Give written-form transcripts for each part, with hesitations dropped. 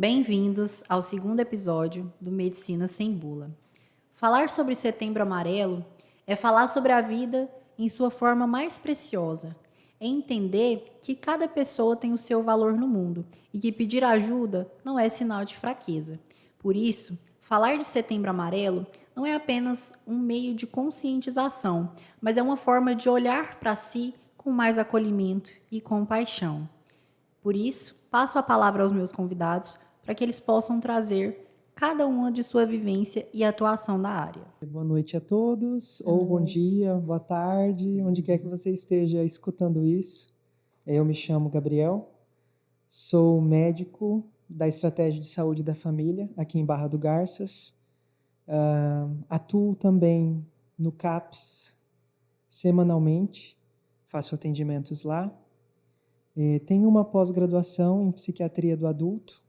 Bem-vindos ao segundo episódio do Medicina Sem Bula. Falar sobre Setembro Amarelo é falar sobre a vida em sua forma mais preciosa. É entender que cada pessoa tem o seu valor no mundo e que pedir ajuda não é sinal de fraqueza. Por isso, falar de Setembro Amarelo não é apenas um meio de conscientização, mas é uma forma de olhar para si com mais acolhimento e compaixão. Por isso, passo a palavra aos meus convidados para que eles possam trazer cada uma de sua vivência e atuação da área. Boa noite a todos, Boa ou bom noite. dia, boa tarde, onde quer que você esteja escutando isso. Eu me chamo Gabriel, sou médico da Estratégia de Saúde da Família, aqui em Barra do Garças. Atuo também no CAPS semanalmente, faço atendimentos lá. Tenho uma pós-graduação em Psiquiatria do Adulto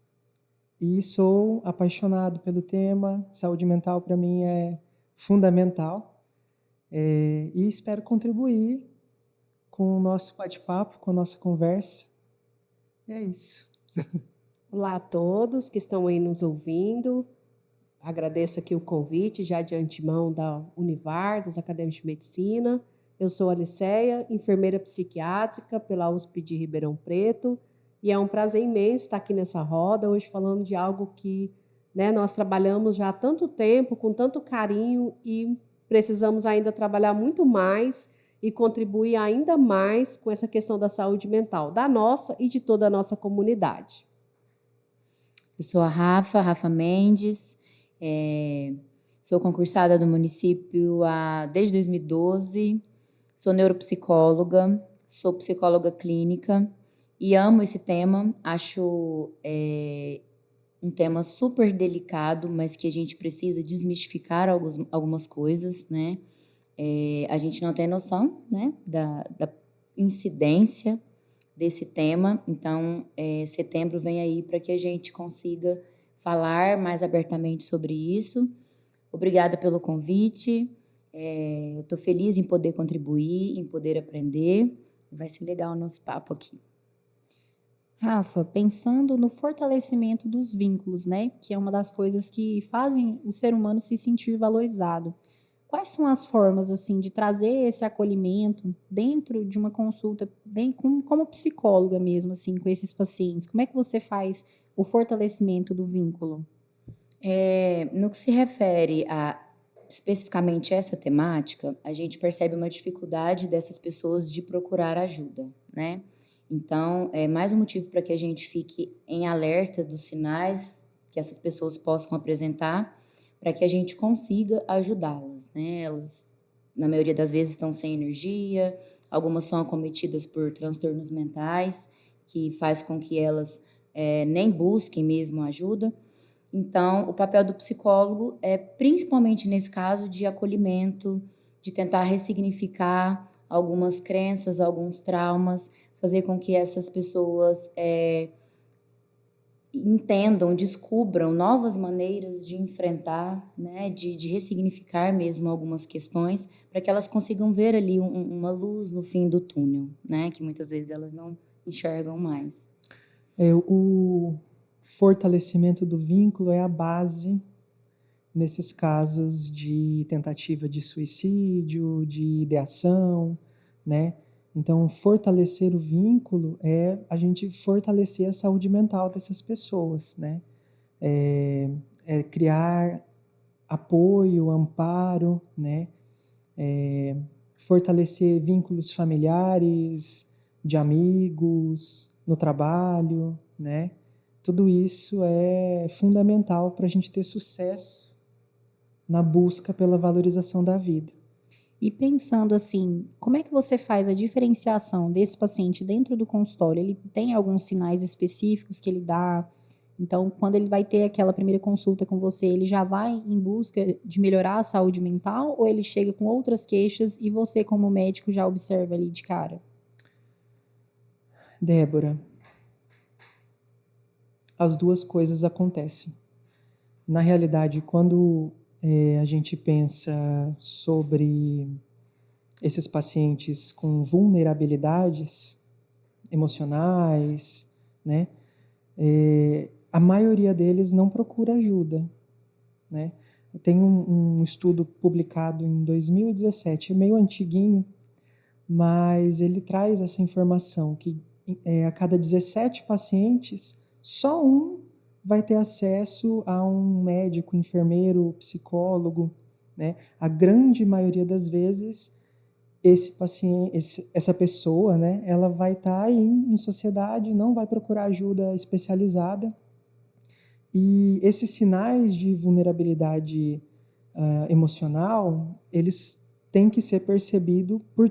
e sou apaixonado pelo tema. Saúde mental para mim é fundamental. E espero contribuir com o nosso bate-papo, com a nossa conversa. É isso. Olá a todos que estão aí nos ouvindo. Agradeço aqui o convite já de antemão da Univar, dos Acadêmicos de Medicina. Eu sou Aliceia, enfermeira psiquiátrica pela USP de Ribeirão Preto, e é um prazer imenso estar aqui nessa roda hoje falando de algo que, nós trabalhamos já há tanto tempo, com tanto carinho, e precisamos ainda trabalhar muito mais e contribuir ainda mais com essa questão da saúde mental, da nossa e de toda a nossa comunidade. Eu sou a Rafa Mendes, sou concursada do município desde 2012, sou neuropsicóloga, sou psicóloga clínica e amo esse tema, acho um tema super delicado, mas que a gente precisa desmistificar algumas coisas, né? A gente não tem noção, né, da incidência desse tema, então setembro vem aí para que a gente consiga falar mais abertamente sobre isso. Obrigada pelo convite, eu estou feliz em poder contribuir, em poder aprender, vai ser legal o nosso papo aqui. Rafa, pensando no fortalecimento dos vínculos, né, que é uma das coisas que fazem o ser humano se sentir valorizado. Quais são as formas, assim, de trazer esse acolhimento dentro de uma consulta, bem como psicóloga mesmo, assim, com esses pacientes? Como é que você faz o fortalecimento do vínculo? No que se refere a especificamente essa temática, a gente percebe uma dificuldade dessas pessoas de procurar ajuda, né? Então, é mais um motivo para que a gente fique em alerta dos sinais que essas pessoas possam apresentar, para que a gente consiga ajudá-las, né? Elas, na maioria das vezes, estão sem energia, algumas são acometidas por transtornos mentais, que faz com que elas nem busquem mesmo ajuda. Então, o papel do psicólogo é, principalmente nesse caso, de acolhimento, de tentar ressignificar algumas crenças, alguns traumas, fazer com que essas pessoas entendam, descubram novas maneiras de enfrentar, né, de ressignificar mesmo algumas questões, para que elas consigam ver ali uma luz no fim do túnel, né, que muitas vezes elas não enxergam mais. O fortalecimento do vínculo é a base nesses casos de tentativa de suicídio, de ideação, né? Então, fortalecer o vínculo é a gente fortalecer a saúde mental dessas pessoas, né? É criar apoio, amparo, né? Fortalecer vínculos familiares, de amigos, no trabalho, né? Tudo isso é fundamental para a gente ter sucesso na busca pela valorização da vida. E pensando assim, como é que você faz a diferenciação desse paciente dentro do consultório? Ele tem alguns sinais específicos que ele dá? Então, quando ele vai ter aquela primeira consulta com você, ele já vai em busca de melhorar a saúde mental ou ele chega com outras queixas e você, como médico, já observa ali de cara? Débora, as duas coisas acontecem. Na realidade, quando a gente pensa sobre esses pacientes com vulnerabilidades emocionais, né? a maioria deles não procura ajuda, né? Tem um estudo publicado em 2017, é meio antiguinho, mas ele traz essa informação que a cada 17 pacientes, só um vai ter acesso a um médico, enfermeiro, psicólogo, né? A grande maioria das vezes, esse paciente, essa pessoa, né, ela vai estar aí em sociedade, não vai procurar ajuda especializada. E esses sinais de vulnerabilidade emocional, eles têm que ser percebidos por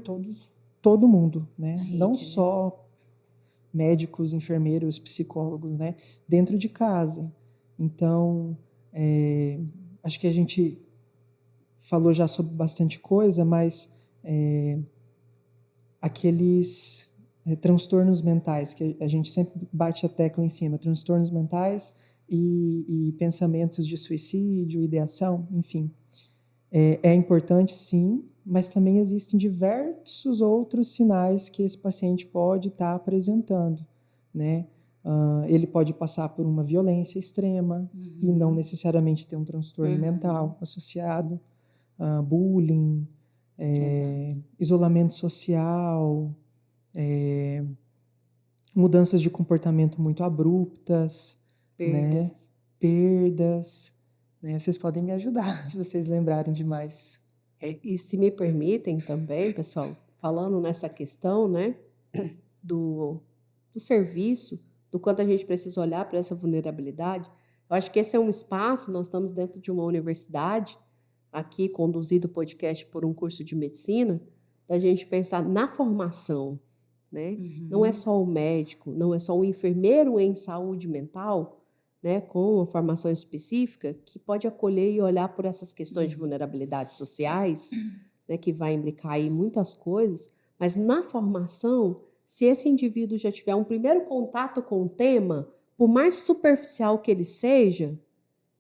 todo mundo, né? Na rede, Não né? só médicos, enfermeiros, psicólogos, né? Dentro de casa. Então, acho que a gente falou já sobre bastante coisa, mas aqueles transtornos mentais, que a gente sempre bate a tecla em cima, transtornos mentais e pensamentos de suicídio, ideação, enfim. É importante, sim, mas também existem diversos outros sinais que esse paciente pode estar apresentando, né? Ele pode passar por uma violência extrema e não necessariamente ter um transtorno mental associado, bullying, isolamento social, mudanças de comportamento muito abruptas, né? Perdas, né? Vocês podem me ajudar se vocês lembrarem de mais. E se me permitem também, pessoal, falando nessa questão, né, do serviço, do quanto a gente precisa olhar para essa vulnerabilidade, eu acho que esse é um espaço, nós estamos dentro de uma universidade, aqui conduzido o podcast por um curso de medicina, da gente pensar na formação, né? Não é só o médico, não é só o enfermeiro em saúde mental, né, com uma formação específica, que pode acolher e olhar por essas questões de vulnerabilidades sociais, né, que vai implicar aí muitas coisas, mas na formação, se esse indivíduo já tiver um primeiro contato com o tema, por mais superficial que ele seja,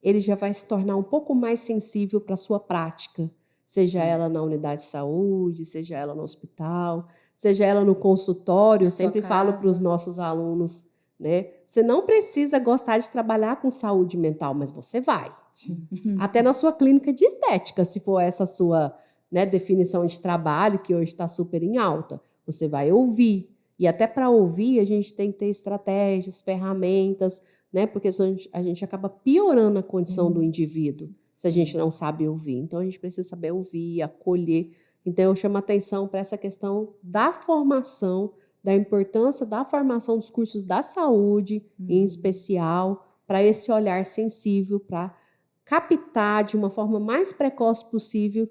ele já vai se tornar um pouco mais sensível para a sua prática, seja ela na unidade de saúde, seja ela no hospital, seja ela no consultório. Eu sempre falo para os nossos alunos, né? Você não precisa gostar de trabalhar com saúde mental, mas você vai. Sim. Até na sua clínica de estética, se for essa sua, né, definição de trabalho, que hoje está super em alta. Você vai ouvir. E até para ouvir, a gente tem que ter estratégias, ferramentas, né? Porque senão a gente acaba piorando a condição do indivíduo, se a gente não sabe ouvir. Então, a gente precisa saber ouvir, acolher. Então, eu chamo a atenção para essa questão da formação, da importância da formação dos cursos da saúde, em especial, para esse olhar sensível, para captar de uma forma mais precoce possível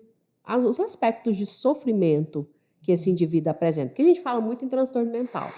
os aspectos de sofrimento que esse indivíduo apresenta. Porque a gente fala muito em transtorno mental.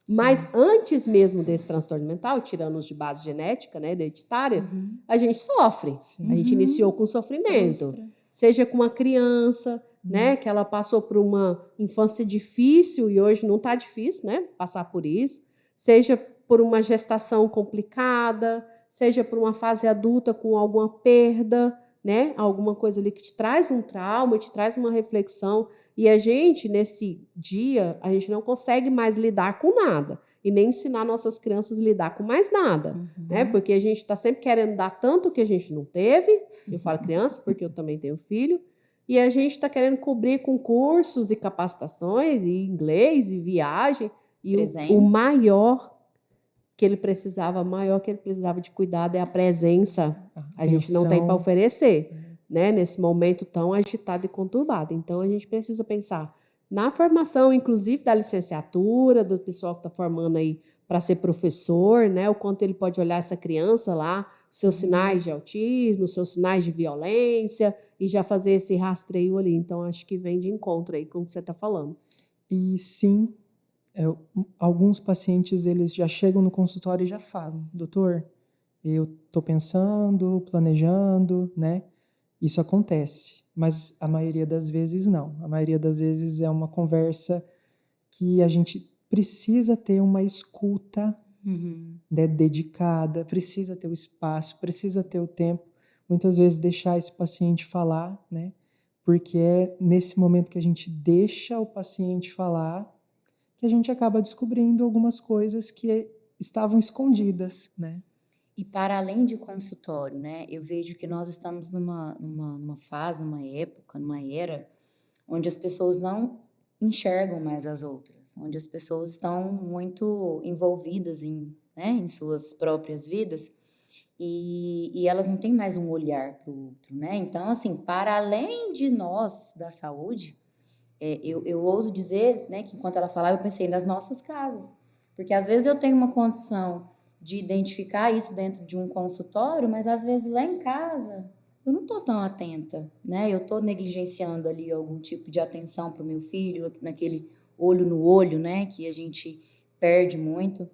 Mas antes mesmo desse transtorno mental, tirando os de base genética, né, hereditária, a gente sofre. A gente iniciou com sofrimento. Seja com uma criança, né, que ela passou por uma infância difícil e hoje não está difícil, né, passar por isso. Seja por uma gestação complicada, seja por uma fase adulta com alguma perda, né, alguma coisa ali que te traz um trauma, te traz uma reflexão. E a gente, nesse dia, a gente não consegue mais lidar com nada. E nem ensinar nossas crianças a lidar com mais nada. Né? Porque a gente está sempre querendo dar tanto que a gente não teve. Eu falo criança porque eu também tenho filho. E a gente está querendo cobrir com cursos e capacitações, e inglês, e viagem. E o maior que ele precisava de cuidado é a presença. A gente não tem para oferecer, né, nesse momento tão agitado e conturbado. Então, a gente precisa pensar na formação, inclusive da licenciatura, do pessoal que está formando aí para ser professor, né, o quanto ele pode olhar essa criança lá, seus sinais de autismo, seus sinais de violência, e já fazer esse rastreio ali. Então, acho que vem de encontro aí com o que você está falando. E sim, alguns pacientes, eles já chegam no consultório e já falam: doutor, eu estou pensando, planejando, né? Isso acontece, mas a maioria das vezes não. A maioria das vezes é uma conversa que a gente precisa ter uma escuta, né, dedicada, precisa ter o espaço, precisa ter o tempo. Muitas vezes deixar esse paciente falar, né? Porque é nesse momento que a gente deixa o paciente falar que a gente acaba descobrindo algumas coisas que estavam escondidas, né? E para além de consultório, né, eu vejo que nós estamos numa fase, numa época, numa era, onde as pessoas não enxergam mais as outras, onde as pessoas estão muito envolvidas em suas próprias vidas e elas não têm mais um olhar para o outro, né? Então, assim, para além de nós da saúde, eu ouso dizer, né, que enquanto ela falava, eu pensei nas nossas casas, porque às vezes eu tenho uma condição de identificar isso dentro de um consultório, mas às vezes lá em casa eu não estou tão atenta, né? Eu estou negligenciando ali algum tipo de atenção para o meu filho, naquele olho no olho, né, que a gente perde muito.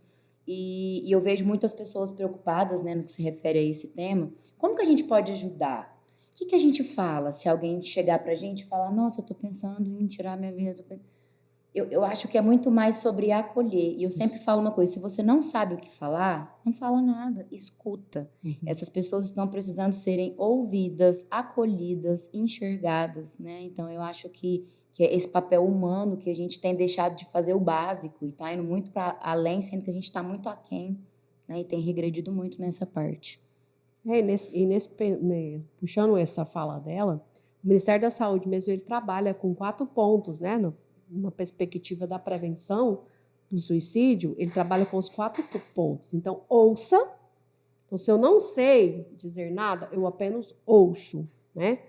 E eu vejo muitas pessoas preocupadas, né, no que se refere a esse tema. Como que a gente pode ajudar? O que que a gente fala se alguém chegar para a gente e falar, nossa, eu estou pensando em tirar minha vida, eu acho que é muito mais sobre acolher. E eu sempre falo uma coisa: se você não sabe o que falar, não fala nada, escuta. Essas pessoas estão precisando serem ouvidas, acolhidas, enxergadas, né? Então, eu acho que é esse papel humano que a gente tem deixado de fazer o básico e está indo muito para além, sendo que a gente está muito aquém, né? E tem regredido muito nessa parte. Puxando essa fala dela, o Ministério da Saúde mesmo, ele trabalha com 4 pontos, né? Na perspectiva da prevenção do suicídio, ele trabalha com os 4 pontos. Então, ouça. Então, se eu não sei dizer nada, eu apenas ouço, né?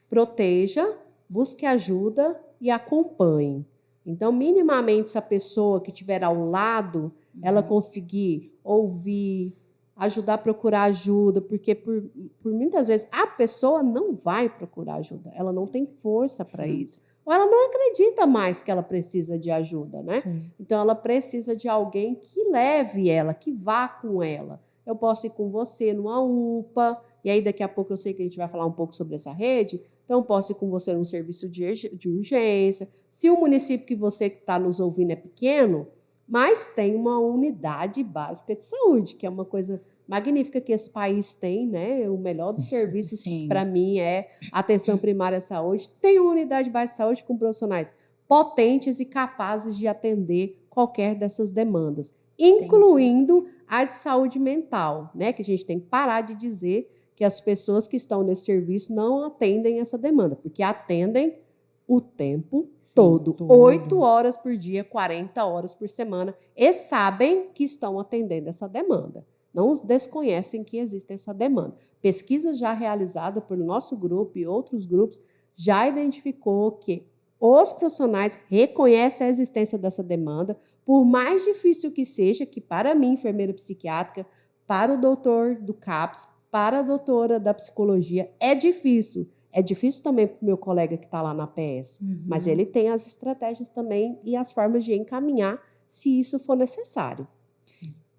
Proteja, busque ajuda e acompanhe. Então, minimamente, se a pessoa que estiver ao lado, ela conseguir ouvir, ajudar a procurar ajuda, porque por muitas vezes a pessoa não vai procurar ajuda, ela não tem força para isso. Ou ela não acredita mais que ela precisa de ajuda, né? Sim. Então, ela precisa de alguém que leve ela, que vá com ela. Eu posso ir com você numa UPA, e aí daqui a pouco eu sei que a gente vai falar um pouco sobre essa rede, então eu posso ir com você num serviço de urgência. Se o município que você está nos ouvindo é pequeno, mas tem uma unidade básica de saúde, que é uma coisa magnífica que esse país tem, né? O melhor dos serviços, para mim, é atenção primária à saúde. Tem uma unidade básica de saúde com profissionais potentes e capazes de atender qualquer dessas demandas, incluindo a de saúde mental, né? Que a gente tem que parar de dizer que as pessoas que estão nesse serviço não atendem essa demanda, porque atendem o tempo todo, 8 horas por dia, 40 horas por semana, e sabem que estão atendendo essa demanda. Não desconhecem que existe essa demanda. Pesquisa já realizada pelo nosso grupo e outros grupos já identificou que os profissionais reconhecem a existência dessa demanda, por mais difícil que seja, que para mim, enfermeira psiquiátrica, para o doutor do CAPS, para a doutora da psicologia, é difícil. É difícil também para o meu colega que está lá na PS, mas ele tem as estratégias também e as formas de encaminhar se isso for necessário.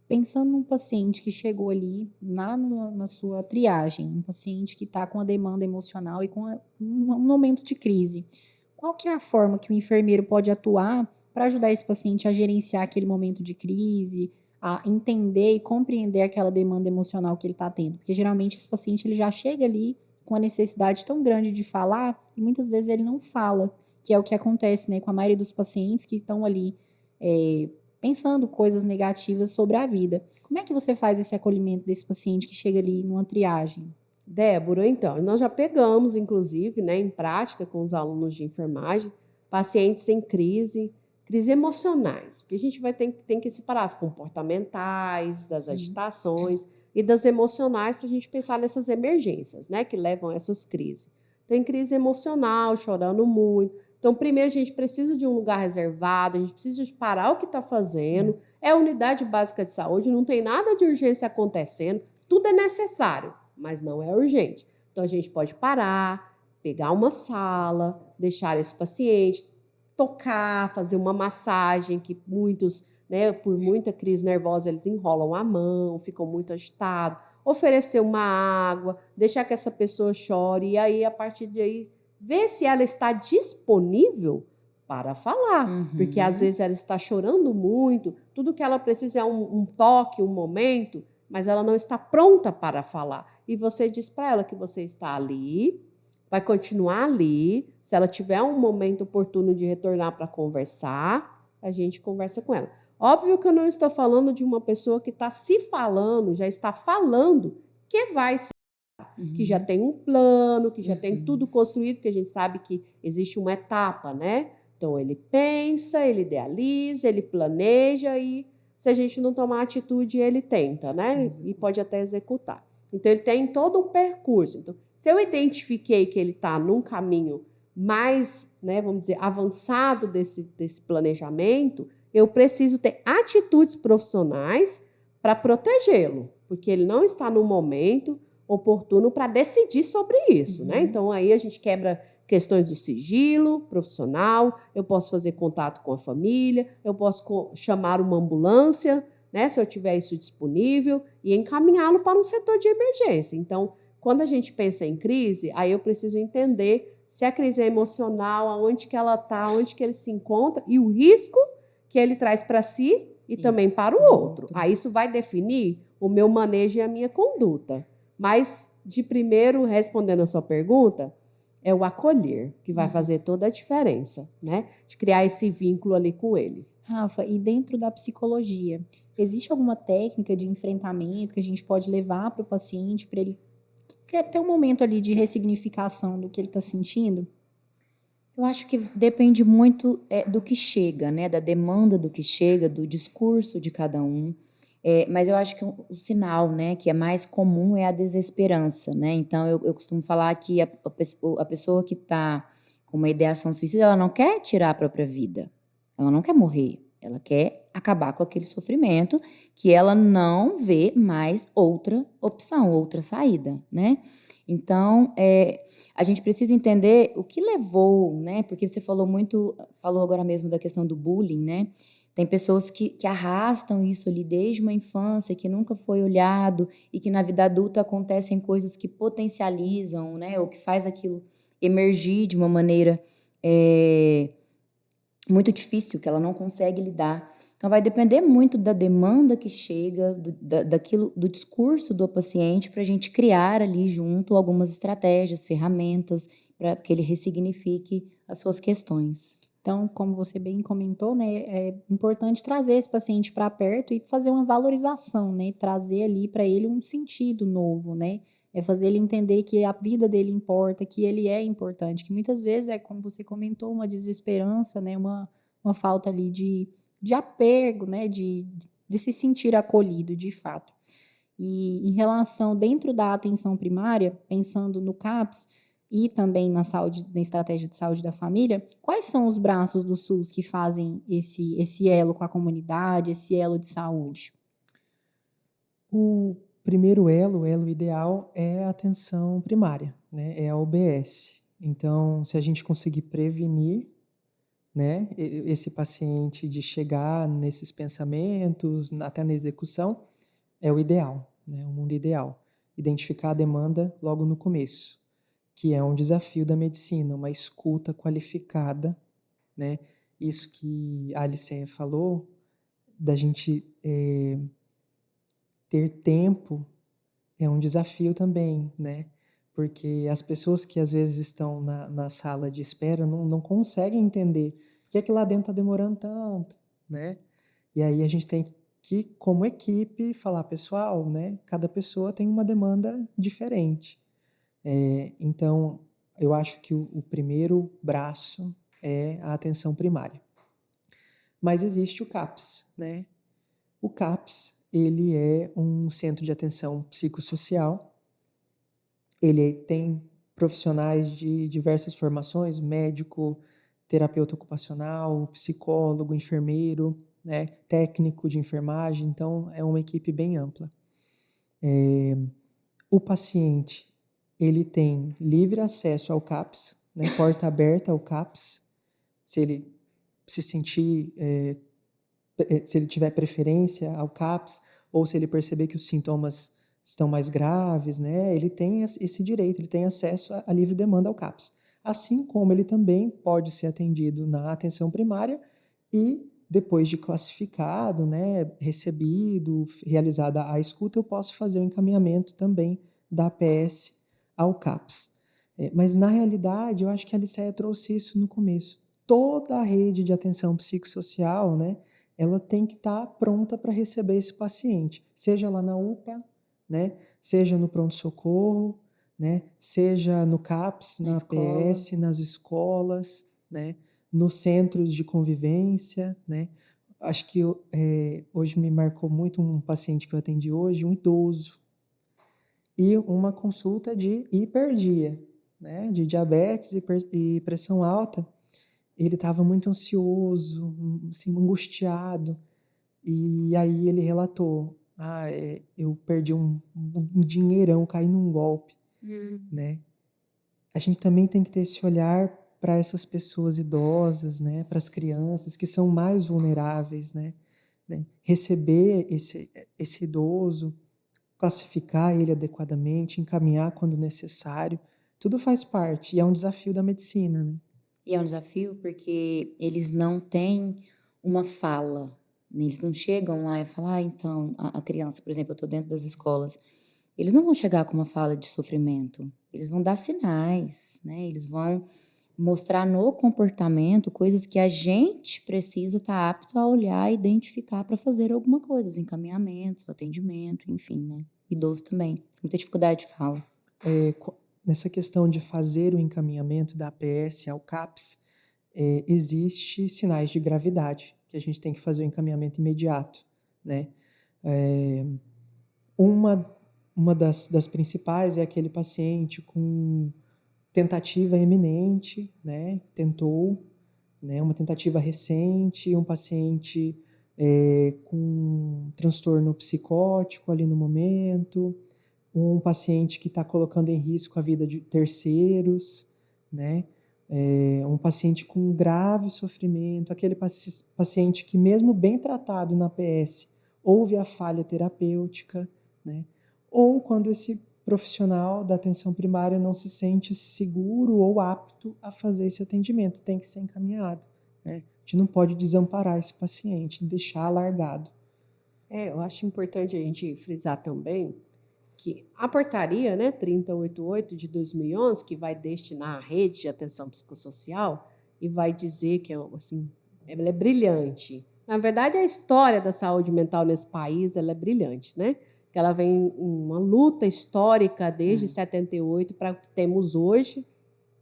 Pensando num paciente que chegou ali na sua triagem, um paciente que está com a demanda emocional e com um momento de crise, qual que é a forma que o enfermeiro pode atuar para ajudar esse paciente a gerenciar aquele momento de crise, a entender e compreender aquela demanda emocional que ele está tendo? Porque geralmente esse paciente ele já chega ali com a necessidade tão grande de falar e muitas vezes ele não fala, que é o que acontece, né, com a maioria dos pacientes que estão ali pensando coisas negativas sobre a vida. Como é que você faz esse acolhimento desse paciente que chega ali numa triagem? Débora, então, nós já pegamos, inclusive, né, em prática com os alunos de enfermagem, pacientes em crise emocionais, porque a gente tem que separar as comportamentais, das agitações e das emocionais para a gente pensar nessas emergências, né, que levam a essas crises. Então, em crise emocional, chorando muito. Então, primeiro a gente precisa de um lugar reservado, a gente precisa de parar o que está fazendo. É a unidade básica de saúde, não tem nada de urgência acontecendo, tudo é necessário, mas não é urgente. Então, a gente pode parar, pegar uma sala, deixar esse paciente tocar, fazer uma massagem, que muitos, né, por muita crise nervosa, eles enrolam a mão, ficam muito agitados, oferecer uma água, deixar que essa pessoa chore, e aí, a partir daí, ver se ela está disponível para falar, porque às vezes ela está chorando muito, tudo que ela precisa é um toque, um momento, mas ela não está pronta para falar. E você diz para ela que você está ali, vai continuar ali. Se ela tiver um momento oportuno de retornar para conversar, a gente conversa com ela. Óbvio que eu não estou falando de uma pessoa que está se falando, já está falando que vai se que já tem um plano, que já tem tudo construído, porque a gente sabe que existe uma etapa, né? Então, ele pensa, ele idealiza, ele planeja e, se a gente não tomar atitude, ele tenta, né? E pode até executar. Então, ele tem todo um percurso. Então, se eu identifiquei que ele está num caminho mais, né, vamos dizer, avançado desse planejamento, eu preciso ter atitudes profissionais para protegê-lo, porque ele não está no momento oportuno para decidir sobre isso, né? Então, aí a gente quebra questões do sigilo profissional, eu posso fazer contato com a família, eu posso chamar uma ambulância, né, se eu tiver isso disponível, e encaminhá-lo para um setor de emergência. Então, quando a gente pensa em crise, aí eu preciso entender se a crise é emocional, aonde que ela está, onde que ele se encontra, e o risco que ele traz para si e também para o outro. Aí isso vai definir o meu manejo e a minha conduta. Mas, de primeiro, respondendo a sua pergunta, é o acolher que vai fazer toda a diferença, né? De criar esse vínculo ali com ele. Rafa, e dentro da psicologia, existe alguma técnica de enfrentamento que a gente pode levar para o paciente, para ele ter um momento ali de ressignificação do que ele está sentindo? Eu acho que depende muito do que chega, né? Da demanda do que chega, do discurso de cada um. Mas eu acho que o sinal, né, que é mais comum é a desesperança, né? Então, eu costumo falar que a pessoa que está com uma ideação suicida, ela não quer tirar a própria vida, ela não quer morrer, ela quer acabar com aquele sofrimento que ela não vê mais outra opção, outra saída, né? Então, a gente precisa entender o que levou, né? Porque você falou agora mesmo da questão do bullying, né? Tem pessoas que arrastam isso ali desde uma infância, que nunca foi olhado e que na vida adulta acontecem coisas que potencializam, né? Ou que faz aquilo emergir de uma maneira muito difícil, que ela não consegue lidar. Então, vai depender muito da demanda que chega, do discurso do paciente, para a gente criar ali junto algumas estratégias, ferramentas, para que ele ressignifique as suas questões. Então, como você bem comentou, né, é importante trazer esse paciente para perto e fazer uma valorização, né, trazer ali para ele um sentido novo, né, é fazer ele entender que a vida dele importa, que ele é importante, que muitas vezes é, como você comentou, uma desesperança, né, uma falta ali de apego, né, de se sentir acolhido, de fato. E em relação, dentro da atenção primária, pensando no CAPS, e também na estratégia de saúde da família, quais são os braços do SUS que fazem esse elo com a comunidade, esse elo de saúde? O primeiro elo, o elo ideal, é a atenção primária, né? É a UBS. Então, se a gente conseguir prevenir, né, esse paciente de chegar nesses pensamentos, até na execução, é o ideal, né? O mundo ideal. Identificar a demanda logo no começo, que é um desafio da medicina, uma escuta qualificada, né? Isso que a Aliceia falou, da gente ter tempo, é um desafio também, né? Porque as pessoas que às vezes estão na sala de espera não conseguem entender por que é que lá dentro está demorando tanto, né? E aí a gente tem que, como equipe, falar, pessoal, né? Cada pessoa tem uma demanda diferente. Então, eu acho que o primeiro braço é a atenção primária. Mas existe o CAPS, né? O CAPS, ele é um centro de atenção psicossocial. Ele tem profissionais de diversas formações, médico, terapeuta ocupacional, psicólogo, enfermeiro, né? Técnico de enfermagem, então é uma equipe bem ampla. O paciente, ele tem livre acesso ao CAPS, né? Porta aberta ao CAPS, se ele se sentir, se ele tiver preferência ao CAPS, ou se ele perceber que os sintomas estão mais graves, né? Ele tem esse direito, ele tem acesso a livre demanda ao CAPS. Assim como ele também pode ser atendido na atenção primária e depois de classificado, né, recebido, realizada a escuta, eu posso fazer o encaminhamento também da APS ao CAPS. Mas, na realidade, eu acho que a Aliceia trouxe isso no começo. Toda a rede de atenção psicossocial, né, ela tem que estar pronta para receber esse paciente, seja lá na UPA, né, seja no pronto-socorro, né, seja no CAPS, Na na escola. APS, nas escolas, né, nos centros de convivência, né. Acho que hoje me marcou muito um paciente que eu atendi hoje, um idoso, e uma consulta de hiperdia, né, de diabetes e pressão alta. Ele estava muito ansioso, assim, angustiado, e aí ele relatou: eu perdi um dinheirão, caí num golpe, né. A gente também tem que ter esse olhar para essas pessoas idosas, né, para as crianças que são mais vulneráveis, né. Receber esse idoso, classificar ele adequadamente, encaminhar quando necessário, tudo faz parte e é um desafio da medicina, né. E é um desafio porque eles não têm uma fala, né, eles não chegam lá e falam: "Ah, então", a criança, por exemplo, eu estou dentro das escolas, eles não vão chegar com uma fala de sofrimento, eles vão dar sinais, né, eles vão mostrar no comportamento coisas que a gente precisa estar apto a olhar e identificar para fazer alguma coisa, os encaminhamentos, o atendimento, enfim, né. Idoso também, muita dificuldade de fala. Nessa questão de fazer o encaminhamento da APS ao CAPS, existe sinais de gravidade, que a gente tem que fazer o encaminhamento imediato, né. Eh, uma das principais é aquele paciente com tentativa iminente, né, tentou, né, uma tentativa recente, um paciente, com transtorno psicótico ali no momento, um paciente que está colocando em risco a vida de terceiros, né, um paciente com grave sofrimento, aquele paciente que mesmo bem tratado na PS, houve a falha terapêutica, né, ou quando esse profissional da atenção primária não se sente seguro ou apto a fazer esse atendimento, tem que ser encaminhado, né. A gente não pode desamparar esse paciente, deixar largado. Eu acho importante a gente frisar também que a portaria, né, 3088 de 2011, que vai destinar a rede de atenção psicossocial e vai dizer que assim, ela é brilhante. Na verdade, a história da saúde mental nesse país, ela é brilhante, né? Que ela vem uma luta histórica desde 78 para o que temos hoje.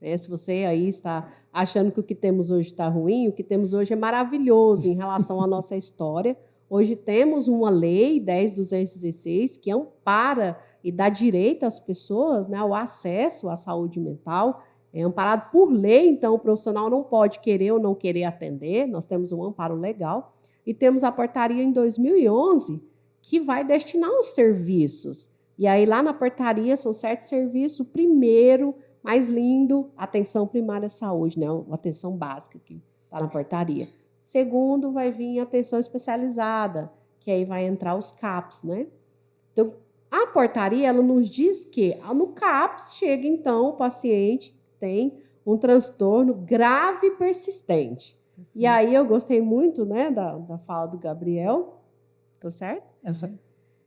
Né? Se você aí está achando que o que temos hoje está ruim, o que temos hoje é maravilhoso em relação à nossa história. Hoje temos uma lei 10.216 que ampara e dá direito às pessoas, né, ao acesso à saúde mental. É amparado por lei, então o profissional não pode querer ou não querer atender. Nós temos um amparo legal. E temos a portaria em 2011 que vai destinar os serviços. E aí lá na portaria são 7 serviços. O primeiro, mais lindo, atenção primária à saúde, né, a atenção básica que está na portaria. Segundo, vai vir atenção especializada, que aí vai entrar os CAPs, né? Então, a portaria, ela nos diz que no CAPs chega, então, o paciente que tem um transtorno grave e persistente. E aí eu gostei muito, né, da fala do Gabriel, tá certo? Uhum.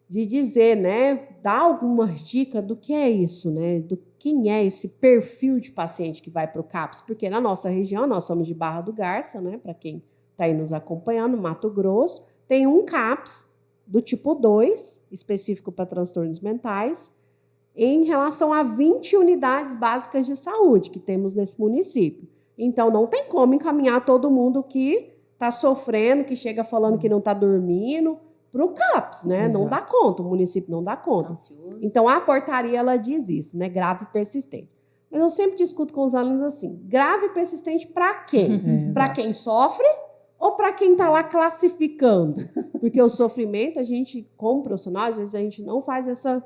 De dizer, né, dar algumas dicas do que é isso, né, do quem é esse perfil de paciente que vai para o CAPS, porque na nossa região, nós somos de Barra do Garça, né, para quem está aí nos acompanhando, Mato Grosso, tem um CAPS do tipo 2, específico para transtornos mentais, em relação a 20 unidades básicas de saúde que temos nesse município. Então, não tem como encaminhar todo mundo que está sofrendo, que chega falando que não está dormindo, para o CAPS, né? Exato. Não dá conta, o município não dá conta. Ansioso. Então, a portaria, ela diz isso, né? Grave e persistente. Mas eu sempre discuto com os alunos assim, grave e persistente para quem? Para quem sofre ou para quem está lá classificando? Porque o sofrimento, a gente, como profissional, às vezes a gente não faz essa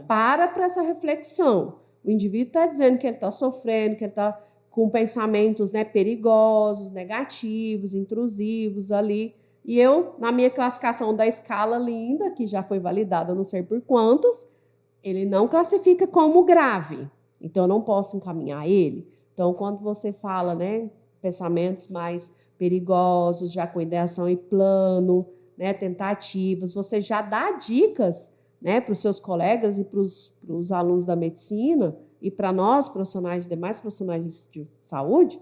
para essa reflexão. O indivíduo está dizendo que ele está sofrendo, que ele está com pensamentos, né, perigosos, negativos, intrusivos ali. E eu, na minha classificação da escala linda, que já foi validada não sei por quantos, ele não classifica como grave. Então, eu não posso encaminhar ele. Então, quando você fala, né, pensamentos mais perigosos, já com ideação e plano, né, tentativas, você já dá dicas, né, para os seus colegas e para os alunos da medicina e para nós, profissionais, demais profissionais de saúde,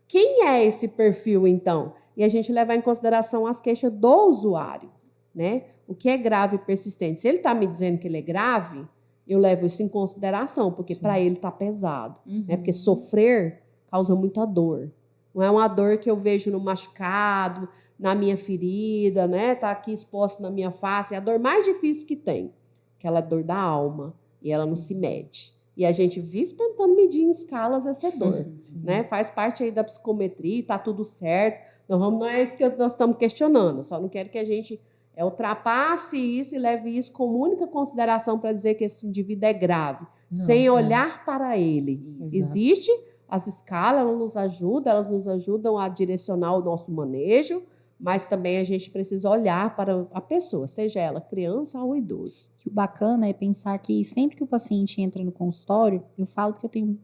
quem é esse perfil, então? e a gente levar em consideração as queixas do usuário, né? O que é grave e persistente. Se ele está me dizendo que ele é grave, eu levo isso em consideração, porque para ele está pesado. Né? Porque sofrer causa muita dor. Não é uma dor que eu vejo no machucado, na minha ferida, né? Tá aqui exposta na minha face. É a dor mais difícil que tem, aquela dor da alma, e ela não se mede. E a gente vive tentando medir em escalas essa dor, né? Faz parte aí da psicometria, tá tudo certo. Não é isso que nós estamos questionando. Só não quero que a gente ultrapasse isso e leve isso como única consideração para dizer que esse indivíduo é grave, sem olhar para ele. Exato. Existe as escalas, elas nos ajudam a direcionar o nosso manejo, mas também a gente precisa olhar para a pessoa, seja ela criança ou idoso. Que o bacana é pensar que sempre que o paciente entra no consultório, eu falo que eu tenho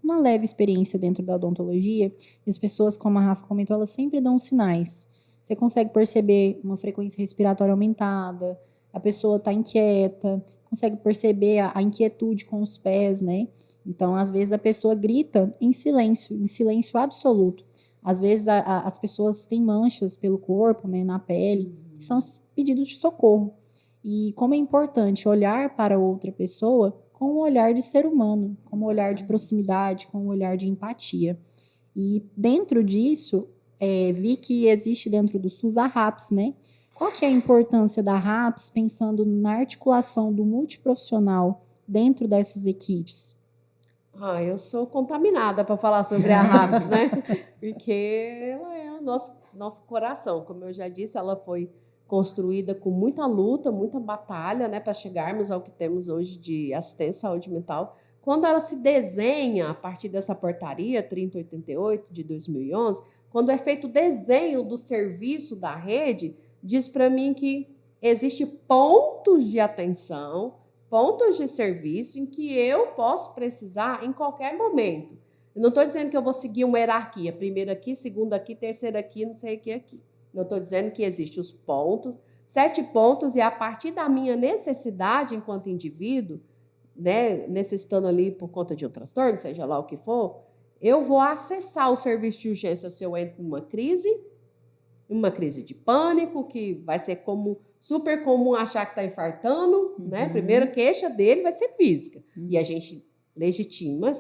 uma leve experiência dentro da odontologia, e as pessoas, como a Rafa comentou, elas sempre dão sinais. Você consegue perceber uma frequência respiratória aumentada, a pessoa está inquieta, consegue perceber a inquietude com os pés, né? Então, às vezes, a pessoa grita em silêncio absoluto. Às vezes, as pessoas têm manchas pelo corpo, né, na pele, que são pedidos de socorro. E como é importante olhar para outra pessoa com um olhar de ser humano, com um olhar de proximidade, com um olhar de empatia. E dentro disso, vi que existe dentro do SUS a RAPS, né? Qual que é a importância da RAPS pensando na articulação do multiprofissional dentro dessas equipes? Eu sou contaminada para falar sobre a RAPS, né? Porque ela é o nosso coração. Como eu já disse, ela foi construída com muita luta, muita batalha, né, para chegarmos ao que temos hoje de assistência à saúde mental. Quando ela se desenha a partir dessa portaria 3088 de 2011, quando é feito o desenho do serviço da rede, diz para mim que existe pontos de atenção, pontos de serviço em que eu posso precisar em qualquer momento. Eu não estou dizendo que eu vou seguir uma hierarquia, primeiro aqui, segundo aqui, terceiro aqui, não sei o que aqui. Eu estou dizendo que existem os pontos, 7 pontos, e a partir da minha necessidade enquanto indivíduo, né, necessitando ali por conta de um transtorno, seja lá o que for, eu vou acessar o serviço de urgência se eu entro numa crise de pânico, que vai ser super comum achar que está infartando, né? Primeira queixa dele vai ser física. E a gente legitima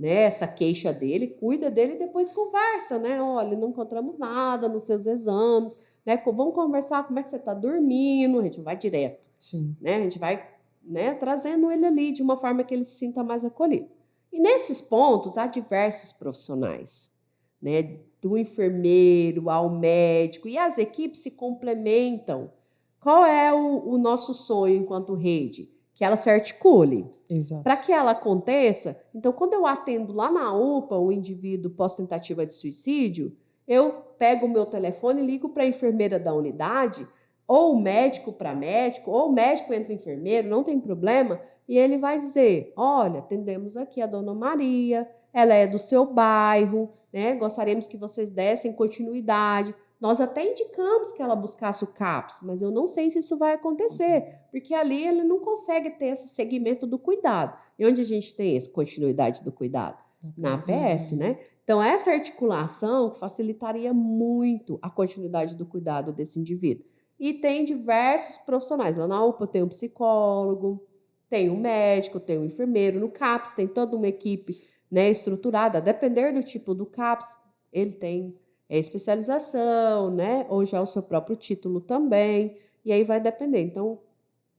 essa queixa dele, cuida dele e depois conversa, né? Olha, não encontramos nada nos seus exames, né? Vamos conversar, como é que você está dormindo? A gente vai direto. Sim. Né? A gente vai, né, trazendo ele ali de uma forma que ele se sinta mais acolhido. E nesses pontos há diversos profissionais, né? Do enfermeiro ao médico, e as equipes se complementam. Qual é o nosso sonho enquanto rede? Que ela se articule. Exato. Para que ela aconteça, então, quando eu atendo lá na UPA o indivíduo pós-tentativa de suicídio, eu pego o meu telefone e ligo para a enfermeira da unidade, ou o médico para médico, ou o médico entra enfermeiro, não tem problema, e ele vai dizer, olha, atendemos aqui a dona Maria, ela é do seu bairro, né? Gostaríamos que vocês dessem continuidade. Nós até indicamos que ela buscasse o CAPS, mas eu não sei se isso vai acontecer, porque ali ele não consegue ter esse segmento do cuidado. E onde a gente tem essa continuidade do cuidado? Na APS, né? Então, essa articulação facilitaria muito a continuidade do cuidado desse indivíduo. E tem diversos profissionais. Lá na UPA tem um psicólogo, tem um médico, tem um enfermeiro. No CAPS tem toda uma equipe, né, estruturada. A depender do tipo do CAPS, ele tem especialização, né, ou já o seu próprio título também. E aí vai depender. Então,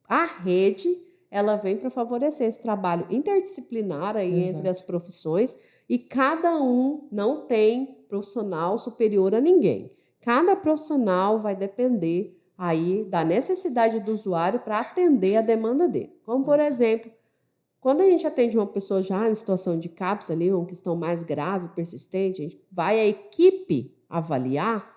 a rede, ela vem para favorecer esse trabalho interdisciplinar aí entre as profissões, e cada um não tem profissional superior a ninguém. Cada profissional vai depender aí da necessidade do usuário para atender a demanda dele. Como, por exemplo, quando a gente atende uma pessoa já em situação de CAPS ali, uma questão mais grave, persistente, a gente vai a equipe avaliar,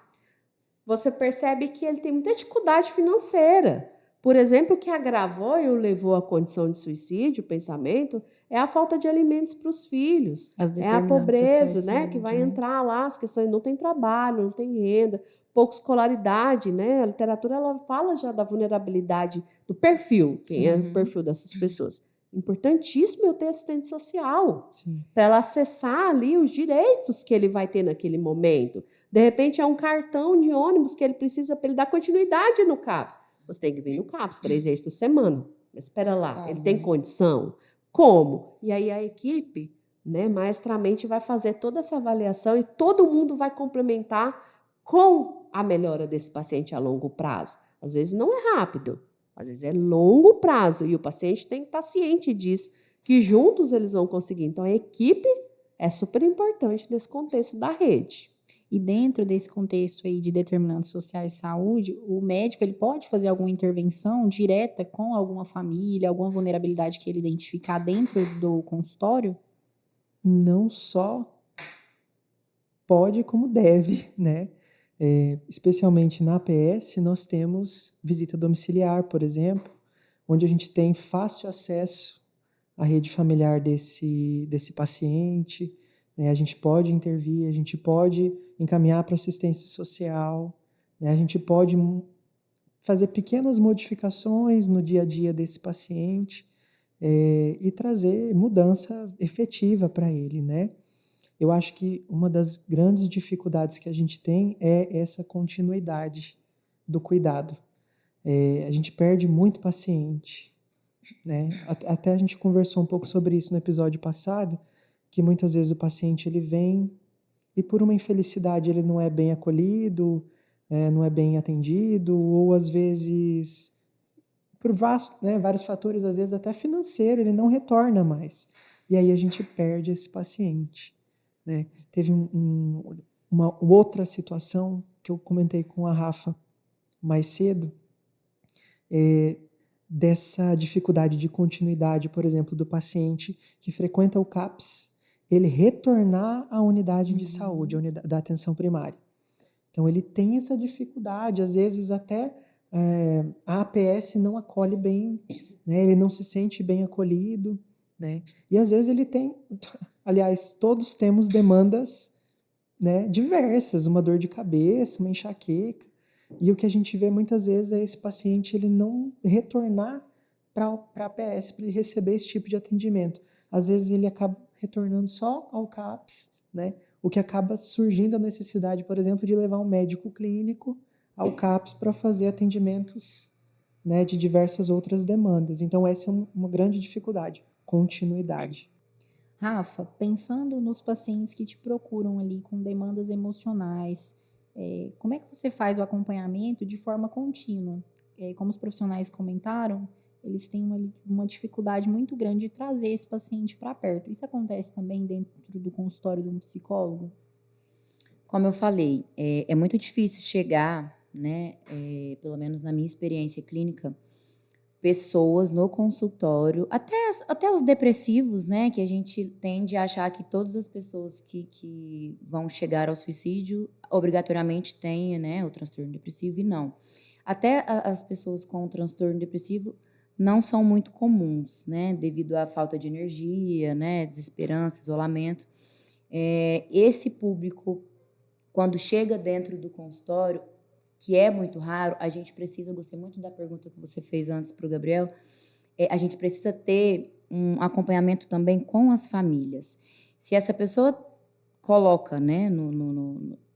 você percebe que ele tem muita dificuldade financeira. Por exemplo, o que agravou e o levou à condição de suicídio, o pensamento, é a falta de alimentos para os filhos, é a pobreza, né, que vai entrar lá, as questões, não tem trabalho, não tem renda, pouca escolaridade, né? A literatura ela fala já da vulnerabilidade do perfil, quem é o perfil dessas pessoas. Importantíssimo eu ter assistente social, Sim. para ela acessar ali os direitos que ele vai ter naquele momento. De repente, é um cartão de ônibus que ele precisa para ele dar continuidade no CAPS. Você tem que vir no CAPS 3 vezes por semana. Mas espera lá, ele tem condição? Como? E aí a equipe, né, maestramente vai fazer toda essa avaliação e todo mundo vai complementar com a melhora desse paciente a longo prazo. Às vezes não é rápido, às vezes é longo prazo e o paciente tem que estar ciente disso, que juntos eles vão conseguir. Então, a equipe é super importante nesse contexto da rede. E dentro desse contexto aí de determinantes sociais de saúde, o médico ele pode fazer alguma intervenção direta com alguma família, alguma vulnerabilidade que ele identificar dentro do consultório? Não só pode, como deve, né? Especialmente na APS, nós temos visita domiciliar, por exemplo, onde a gente tem fácil acesso à rede familiar desse paciente, né? A gente pode intervir, a gente pode encaminhar para assistência social, né? A gente pode fazer pequenas modificações no dia a dia desse paciente e trazer mudança efetiva para ele, né? Eu acho que uma das grandes dificuldades que a gente tem é essa continuidade do cuidado. A gente perde muito paciente, né? Até a gente conversou um pouco sobre isso no episódio passado, que muitas vezes o paciente ele vem e por uma infelicidade ele não é bem acolhido, não é bem atendido, ou às vezes por vários fatores, às vezes até financeiro, ele não retorna mais. E aí a gente perde esse paciente, né? Teve uma outra situação que eu comentei com a Rafa mais cedo, dessa dificuldade de continuidade, por exemplo, do paciente que frequenta o CAPS, ele retornar à unidade de saúde, da atenção primária. Então, ele tem essa dificuldade, às vezes até a APS não acolhe bem, né? Ele não se sente bem acolhido, né? E às vezes ele tem, aliás, todos temos demandas, né, diversas, uma dor de cabeça, uma enxaqueca, e o que a gente vê muitas vezes é esse paciente ele não retornar para a APS para ele receber esse tipo de atendimento. Às vezes ele acaba retornando só ao CAPS, né? O que acaba surgindo a necessidade, por exemplo, de levar um médico clínico ao CAPS para fazer atendimentos, né, de diversas outras demandas. Então, essa é uma grande dificuldade, continuidade. Rafa, pensando nos pacientes que te procuram ali com demandas emocionais, como é que você faz o acompanhamento de forma contínua? Como os profissionais comentaram, eles têm uma dificuldade muito grande de trazer esse paciente para perto. Isso acontece também dentro do consultório de um psicólogo? Como eu falei, é muito difícil chegar, né, pelo menos na minha experiência clínica, pessoas no consultório, até os depressivos, né, que a gente tende a achar que todas as pessoas que vão chegar ao suicídio obrigatoriamente têm, né, o transtorno depressivo, e não. Até as pessoas com transtorno depressivo não são muito comuns, né, devido à falta de energia, né, desesperança, isolamento. Esse público, quando chega dentro do consultório, que é muito raro, a gente precisa, eu gostei muito da pergunta que você fez antes para o Gabriel, a gente precisa ter um acompanhamento também com as famílias. Se essa pessoa coloca, né,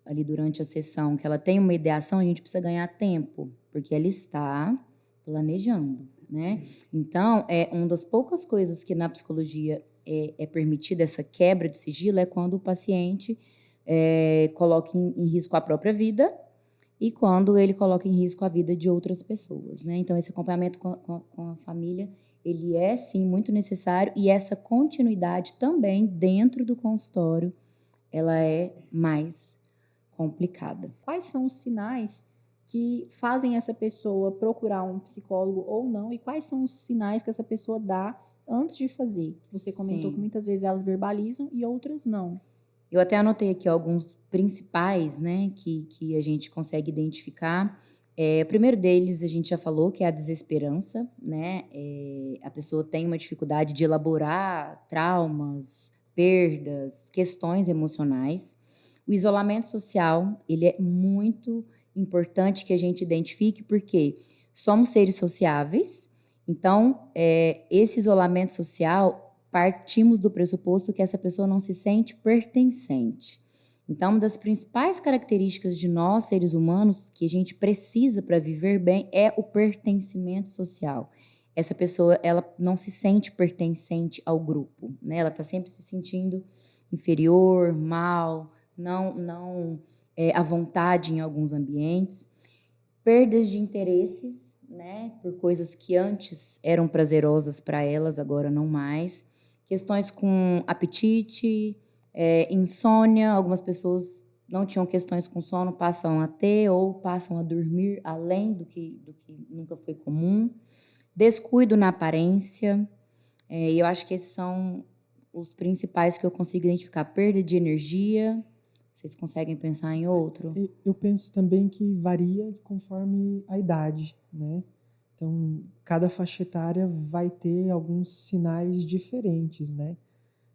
ali durante a sessão, que ela tem uma ideação, a gente precisa ganhar tempo, porque ela está planejando, né? Então, uma das poucas coisas que na psicologia é permitida, essa quebra de sigilo, é quando o paciente coloca em risco a própria vida e quando ele coloca em risco a vida de outras pessoas, né? Então, esse acompanhamento com a família, ele é, sim, muito necessário, e essa continuidade também dentro do consultório, ela é mais complicada. Quais são os sinais que fazem essa pessoa procurar um psicólogo ou não, e quais são os sinais que essa pessoa dá antes de fazer? Você comentou Sim. que muitas vezes elas verbalizam e outras não. Eu até anotei aqui alguns principais, né, que a gente consegue identificar. O primeiro deles, a gente já falou, que é a desesperança, né? A pessoa tem uma dificuldade de elaborar traumas, perdas, questões emocionais. O isolamento social, ele é muito importante que a gente identifique, porque somos seres sociáveis, Então, esse isolamento social, partimos do pressuposto que essa pessoa não se sente pertencente. Então, uma das principais características de nós, seres humanos, que a gente precisa para viver bem, é o pertencimento social. Essa pessoa, ela não se sente pertencente ao grupo, né? Ela está sempre se sentindo inferior, mal, não à vontade em alguns ambientes. Perdas de interesses, né? Por coisas que antes eram prazerosas para elas, agora não mais. Questões com apetite, insônia. Algumas pessoas não tinham questões com sono, passam a ter ou passam a dormir além do que nunca foi comum. Descuido na aparência. E eu acho que esses são os principais que eu consigo identificar. Perda de energia. Vocês conseguem pensar em outro? Eu penso também que varia conforme a idade, né? Então, cada faixa etária vai ter alguns sinais diferentes, né?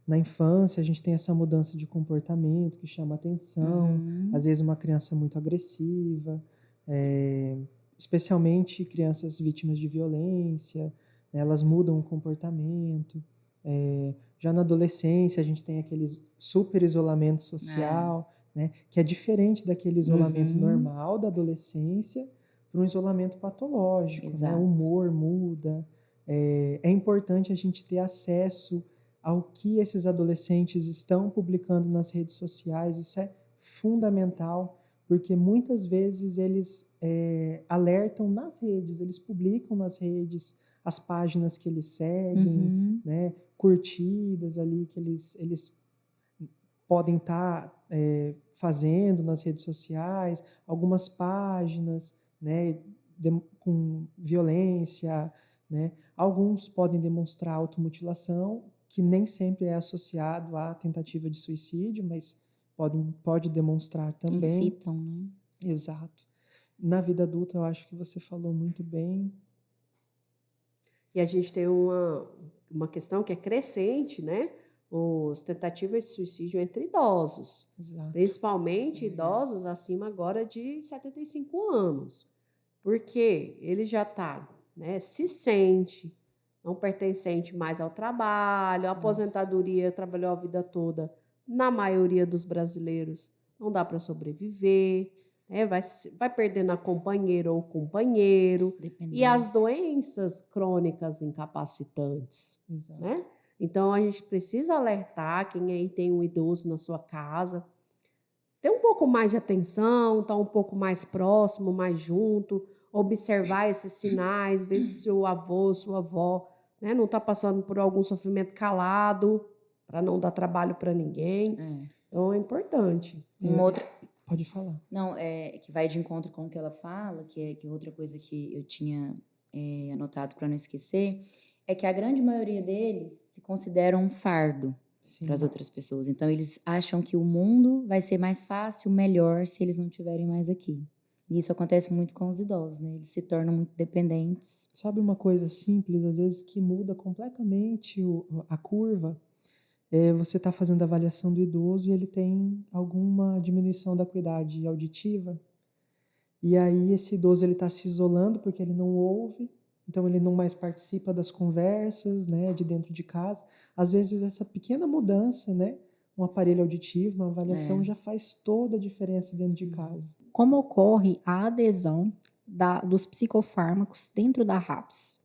Na infância, a gente tem essa mudança de comportamento que chama atenção, às vezes uma criança muito agressiva, especialmente crianças vítimas de violência, né, elas mudam o comportamento. Já na adolescência, a gente tem aquele super isolamento social, né, que é diferente daquele isolamento normal da adolescência para um isolamento patológico, né? Exato. O humor muda. É importante a gente ter acesso ao que esses adolescentes estão publicando nas redes sociais. Isso é fundamental, porque muitas vezes eles alertam nas redes, eles publicam nas redes as páginas que eles seguem, né, curtidas ali que eles podem estar fazendo nas redes sociais, algumas páginas, né, com violência, né? Alguns podem demonstrar automutilação, que nem sempre é associado à tentativa de suicídio, mas pode demonstrar também. Incitam, né? Exato. Na vida adulta, eu acho que você falou muito bem. E a gente tem uma questão que é crescente, né? As tentativas de suicídio entre idosos, Exato. principalmente idosos acima agora de 75 anos, porque ele já está, né, se sente não pertencente mais ao trabalho, a aposentadoria, trabalhou a vida toda, na maioria dos brasileiros, não dá para sobreviver, né, vai perdendo a companheira ou companheiro, e as doenças crônicas incapacitantes, Exato. né? Então, a gente precisa alertar quem aí tem um idoso na sua casa, ter um pouco mais de atenção, estar um pouco mais próximo, mais junto, observar esses sinais, ver se o avô, sua avó, né, não está passando por algum sofrimento calado, para não dar trabalho para ninguém. Então, é importante. Uma outra... Pode falar. Não, que vai de encontro com o que ela fala, que é outra coisa que eu tinha anotado para não esquecer, é que a grande maioria deles se consideram um fardo para as outras pessoas. Então, eles acham que o mundo vai ser mais fácil, melhor, se eles não estiverem mais aqui. E isso acontece muito com os idosos, né? Eles se tornam muito dependentes. Sabe uma coisa simples, às vezes, que muda completamente a curva? Você está fazendo a avaliação do idoso e ele tem alguma diminuição da acuidade auditiva. E aí esse idoso ele está se isolando porque ele não ouve, então ele não mais participa das conversas, né, de dentro de casa. Às vezes essa pequena mudança, né, um aparelho auditivo, uma avaliação já faz toda a diferença dentro de casa. Como ocorre a adesão dos psicofármacos dentro da RAPS?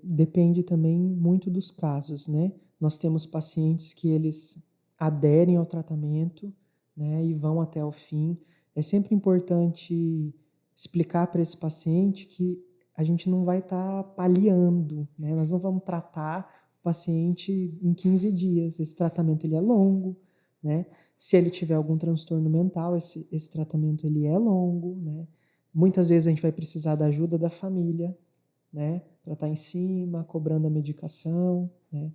Depende também muito dos casos, né? Nós temos pacientes que eles aderem ao tratamento, né, e vão até o fim. É sempre importante explicar para esse paciente que a gente não vai estar paliando, né? Nós não vamos tratar o paciente em 15 dias. Esse tratamento ele é longo, né? Se ele tiver algum transtorno mental, esse tratamento ele é longo, né? Muitas vezes a gente vai precisar da ajuda da família, né, para estar em cima, cobrando a medicação, né?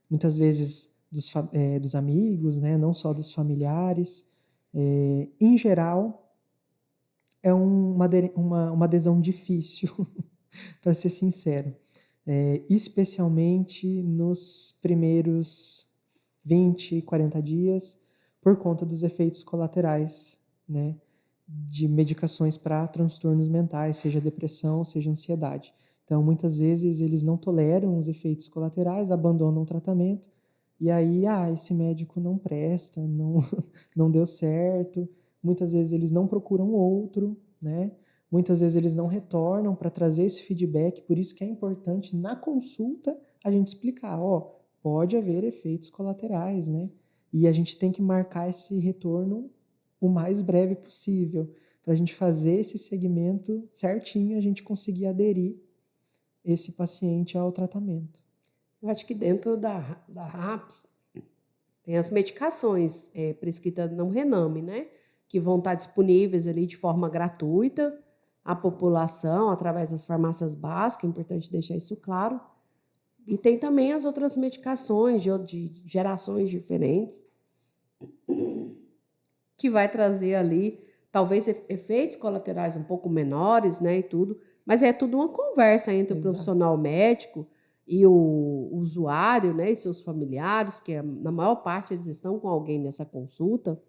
Muitas vezes dos amigos, né, não só dos familiares. Em geral, é uma adesão difícil, para ser sincero, especialmente nos primeiros 20, 40 dias, por conta dos efeitos colaterais, né, de medicações para transtornos mentais, seja depressão, seja ansiedade. Então, muitas vezes, eles não toleram os efeitos colaterais, abandonam o tratamento, e aí, esse médico não presta, não, não deu certo. Muitas vezes eles não procuram outro, né? Muitas vezes eles não retornam para trazer esse feedback, por isso que é importante na consulta a gente explicar, pode haver efeitos colaterais, né? E a gente tem que marcar esse retorno o mais breve possível, para a gente fazer esse segmento certinho, a gente conseguir aderir esse paciente ao tratamento. Eu acho que dentro da RAPS tem as medicações prescritas não rename, né? Que vão estar disponíveis ali de forma gratuita à população, através das farmácias básicas, é importante deixar isso claro. E tem também as outras medicações de gerações diferentes, que vai trazer ali, talvez, efeitos colaterais um pouco menores, né, e tudo, mas é tudo uma conversa entre o profissional médico e o usuário, né, e seus familiares, que na maior parte eles estão com alguém nessa consulta,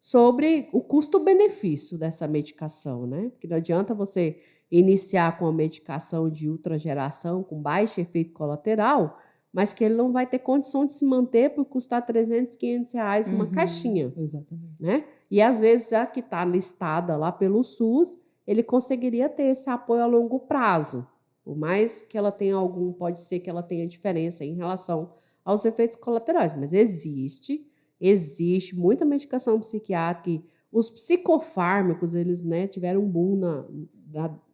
sobre o custo-benefício dessa medicação, né? Porque não adianta você iniciar com a medicação de ultrageração com baixo efeito colateral, mas que ele não vai ter condição de se manter por custar R$300, R$500 uma caixinha. Exatamente. Né? E às vezes a que está listada lá pelo SUS, ele conseguiria ter esse apoio a longo prazo. Por mais que ela tenha pode ser que ela tenha diferença em relação aos efeitos colaterais, mas existe muita medicação psiquiátrica. Os psicofármacos, eles, né, tiveram um boom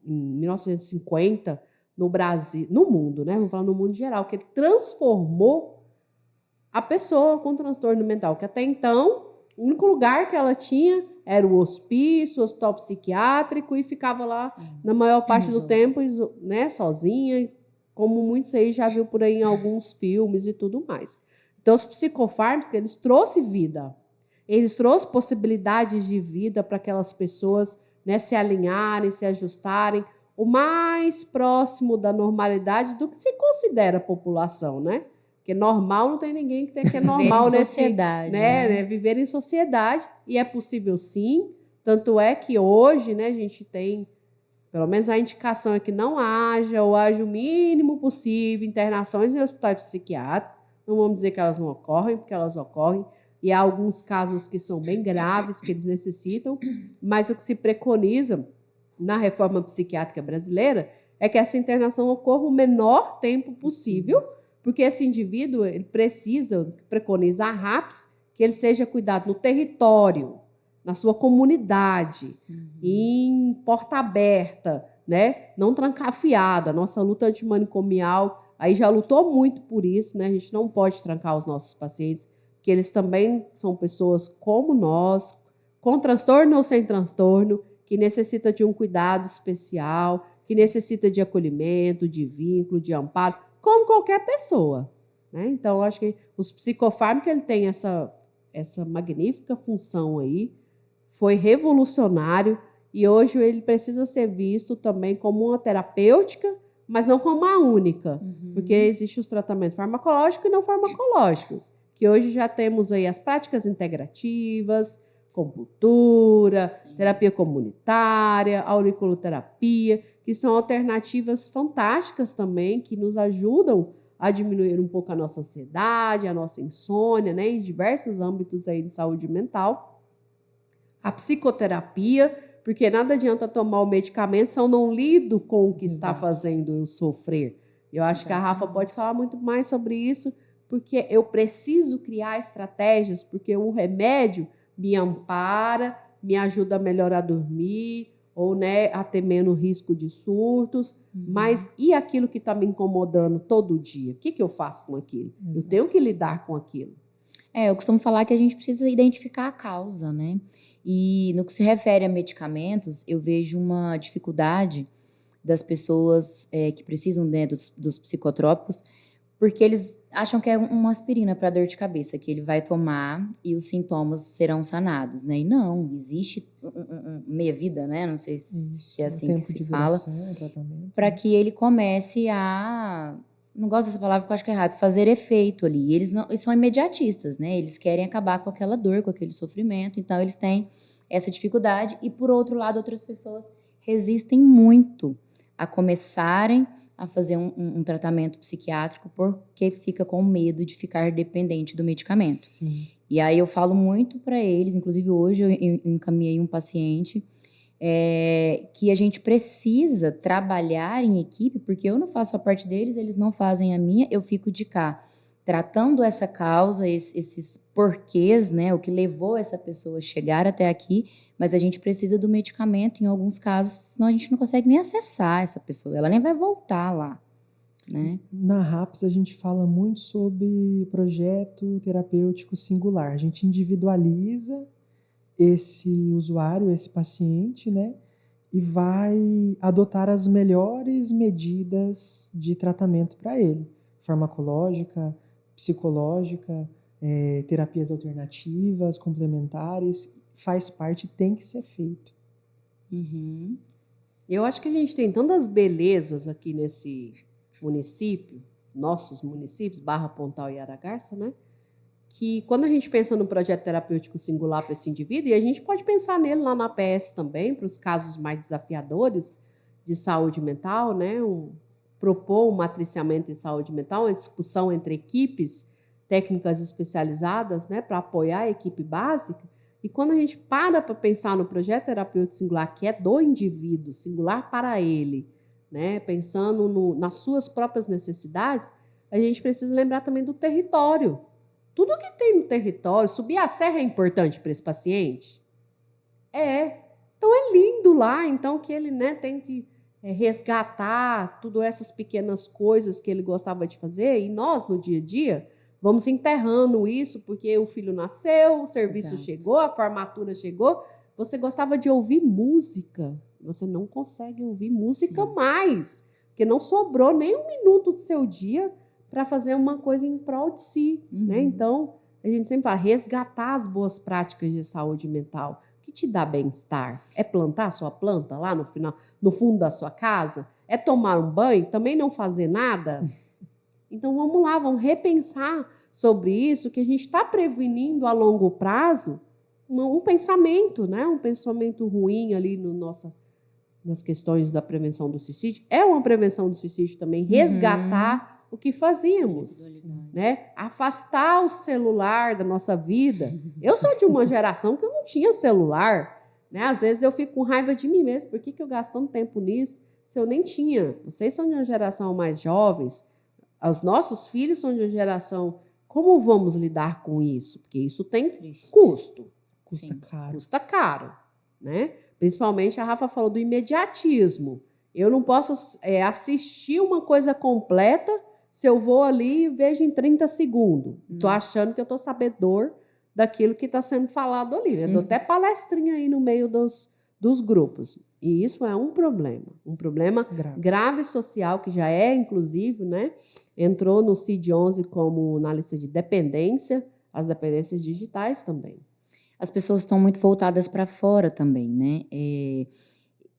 em 1950 no Brasil, no mundo, né? Vamos falar no mundo geral, que ele transformou a pessoa com transtorno mental, que até então o único lugar que ela tinha era o hospício, o hospital psiquiátrico, e ficava lá, sim, na maior parte do tempo, né, sozinha, como muitos aí já viu por aí em alguns filmes e tudo mais. Então, os psicofármacos, eles trouxeram vida, eles trouxeram possibilidades de vida para aquelas pessoas, né, se alinharem, se ajustarem, o mais próximo da normalidade do que se considera a população, né? Porque normal não tem ninguém que é normal viver em sociedade, né? Viver em sociedade, e é possível sim. Tanto é que hoje, né, a gente tem, pelo menos a indicação é que não haja, ou haja o mínimo possível, internações em hospitais psiquiátricos. Não vamos dizer que elas não ocorrem, porque elas ocorrem, e há alguns casos que são bem graves, que eles necessitam, mas o que se preconiza na reforma psiquiátrica brasileira é que essa internação ocorra o menor tempo possível, porque esse indivíduo ele preconiza a RAPS, que ele seja cuidado no território, na sua comunidade, em porta aberta, né? Não trancafiada. A nossa luta antimanicomial aí já lutou muito por isso, né? A gente não pode trancar os nossos pacientes, porque eles também são pessoas como nós, com transtorno ou sem transtorno, que necessita de um cuidado especial, que necessita de acolhimento, de vínculo, de amparo, como qualquer pessoa, né? Então, eu acho que os psicofármacos ele tem essa magnífica função aí, foi revolucionário, e hoje ele precisa ser visto também como uma terapêutica, mas não como a única, porque existem os tratamentos farmacológicos e não farmacológicos, que hoje já temos aí as práticas integrativas, acupuntura, terapia comunitária, auriculoterapia, que são alternativas fantásticas também, que nos ajudam a diminuir um pouco a nossa ansiedade, a nossa insônia, né, em diversos âmbitos aí de saúde mental. A psicoterapia, porque nada adianta tomar o medicamento se eu não lido com o que está fazendo eu sofrer. Eu acho que a Rafa pode falar muito mais sobre isso, porque eu preciso criar estratégias, porque o remédio me ampara, me ajuda a melhorar a dormir, ou, né, a ter menos risco de surtos, mas e aquilo que está me incomodando todo dia? O que eu faço com aquilo? Eu tenho que lidar com aquilo. Eu costumo falar que a gente precisa identificar a causa, né? E no que se refere a medicamentos, eu vejo uma dificuldade das pessoas que precisam, né, dos psicotrópicos, porque eles acham que é uma aspirina para dor de cabeça, que ele vai tomar e os sintomas serão sanados, né? E não, existe meia-vida, né? Não sei se é assim que se fala, para que ele comece a... Não gosto dessa palavra porque eu acho que é errado, fazer efeito ali. Eles são imediatistas, né? Eles querem acabar com aquela dor, com aquele sofrimento, então eles têm essa dificuldade. E, por outro lado, outras pessoas resistem muito a começarem a fazer um tratamento psiquiátrico porque fica com medo de ficar dependente do medicamento. Sim. E aí eu falo muito para eles, inclusive hoje eu encaminhei um paciente, que a gente precisa trabalhar em equipe, porque eu não faço a parte deles, eles não fazem a minha, eu fico de cá, tratando essa causa, esses porquês, né, o que levou essa pessoa a chegar até aqui, mas a gente precisa do medicamento em alguns casos, senão a gente não consegue nem acessar essa pessoa, ela nem vai voltar lá, né? Na RAPS a gente fala muito sobre projeto terapêutico singular. A gente individualiza esse usuário, esse paciente, né? E vai adotar as melhores medidas de tratamento para ele. Farmacológica, psicológica, terapias alternativas, complementares. Faz parte, tem que ser feito. Uhum. Eu acho que a gente tem tantas belezas aqui nesse município, nossos municípios, Barra, Pontal e Aragarça, né? Que quando a gente pensa no projeto terapêutico singular para esse indivíduo, e a gente pode pensar nele lá na APS também, para os casos mais desafiadores de saúde mental, né? Propor um matriciamento em saúde mental, uma discussão entre equipes técnicas especializadas, né? Para apoiar a equipe básica. E quando a gente para pensar no projeto terapêutico singular, que é do indivíduo, singular para ele, né? Pensando nas suas próprias necessidades, a gente precisa lembrar também do território. Tudo que tem no território, subir a serra é importante para esse paciente? Então é lindo lá, então que ele, né, tem que resgatar todas essas pequenas coisas que ele gostava de fazer, e nós, no dia a dia, vamos enterrando isso, porque o filho nasceu, o serviço Exato. chegou, a formatura chegou, você gostava de ouvir música, você não consegue ouvir música mais, porque não sobrou nem um minuto do seu dia para fazer uma coisa em prol de si, né? Então, a gente sempre fala, resgatar as boas práticas de saúde mental. O que te dá bem-estar? É plantar a sua planta lá no final, no fundo da sua casa? É tomar um banho? Também não fazer nada? Então, vamos lá, vamos repensar sobre isso, que a gente está prevenindo a longo prazo um pensamento, né? Um pensamento ruim ali nas questões da prevenção do suicídio. É uma prevenção do suicídio também, resgatar o que fazíamos, né? Afastar o celular da nossa vida. Eu sou de uma geração que eu não tinha celular, né? Às vezes eu fico com raiva de mim mesmo. Por que eu gasto tanto tempo nisso se eu nem tinha? Vocês são de uma geração mais jovens, os nossos filhos são de uma geração. Como vamos lidar com isso? Porque isso tem custo. Custa caro. Custa caro, né? Principalmente a Rafa falou do imediatismo. Eu não posso assistir uma coisa completa se eu vou ali e vejo em 30 segundos. Estou achando que eu estou sabedor daquilo que está sendo falado ali. Eu dou até palestrinha aí no meio dos grupos. E isso é um problema grave social, que já é, inclusive, né? Entrou no CID-11 como na lista de dependência, as dependências digitais também. As pessoas estão muito voltadas para fora também, né?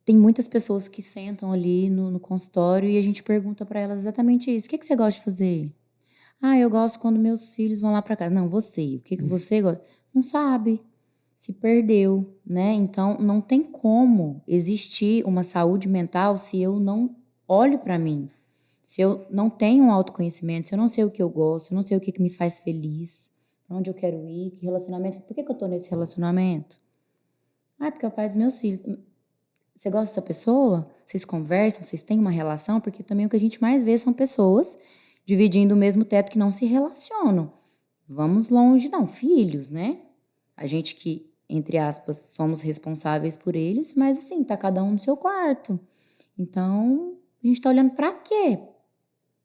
Tem muitas pessoas que sentam ali no consultório e a gente pergunta para elas exatamente isso. O que você gosta de fazer? Eu gosto quando meus filhos vão lá para casa. Não, você. O que você gosta? Não sabe. Se perdeu, né? Então, não tem como existir uma saúde mental se eu não olho para mim. Se eu não tenho um autoconhecimento, se eu não sei o que eu gosto, se eu não sei o que me faz feliz, para onde eu quero ir, que relacionamento. Por que eu tô nesse relacionamento? Porque é o pai dos meus filhos. Você gosta dessa pessoa? Vocês conversam? Vocês têm uma relação? Porque também o que a gente mais vê são pessoas dividindo o mesmo teto que não se relacionam. Vamos longe, não. Filhos, né? A gente que, entre aspas, somos responsáveis por eles, mas assim, tá cada um no seu quarto. Então, a gente tá olhando para quê?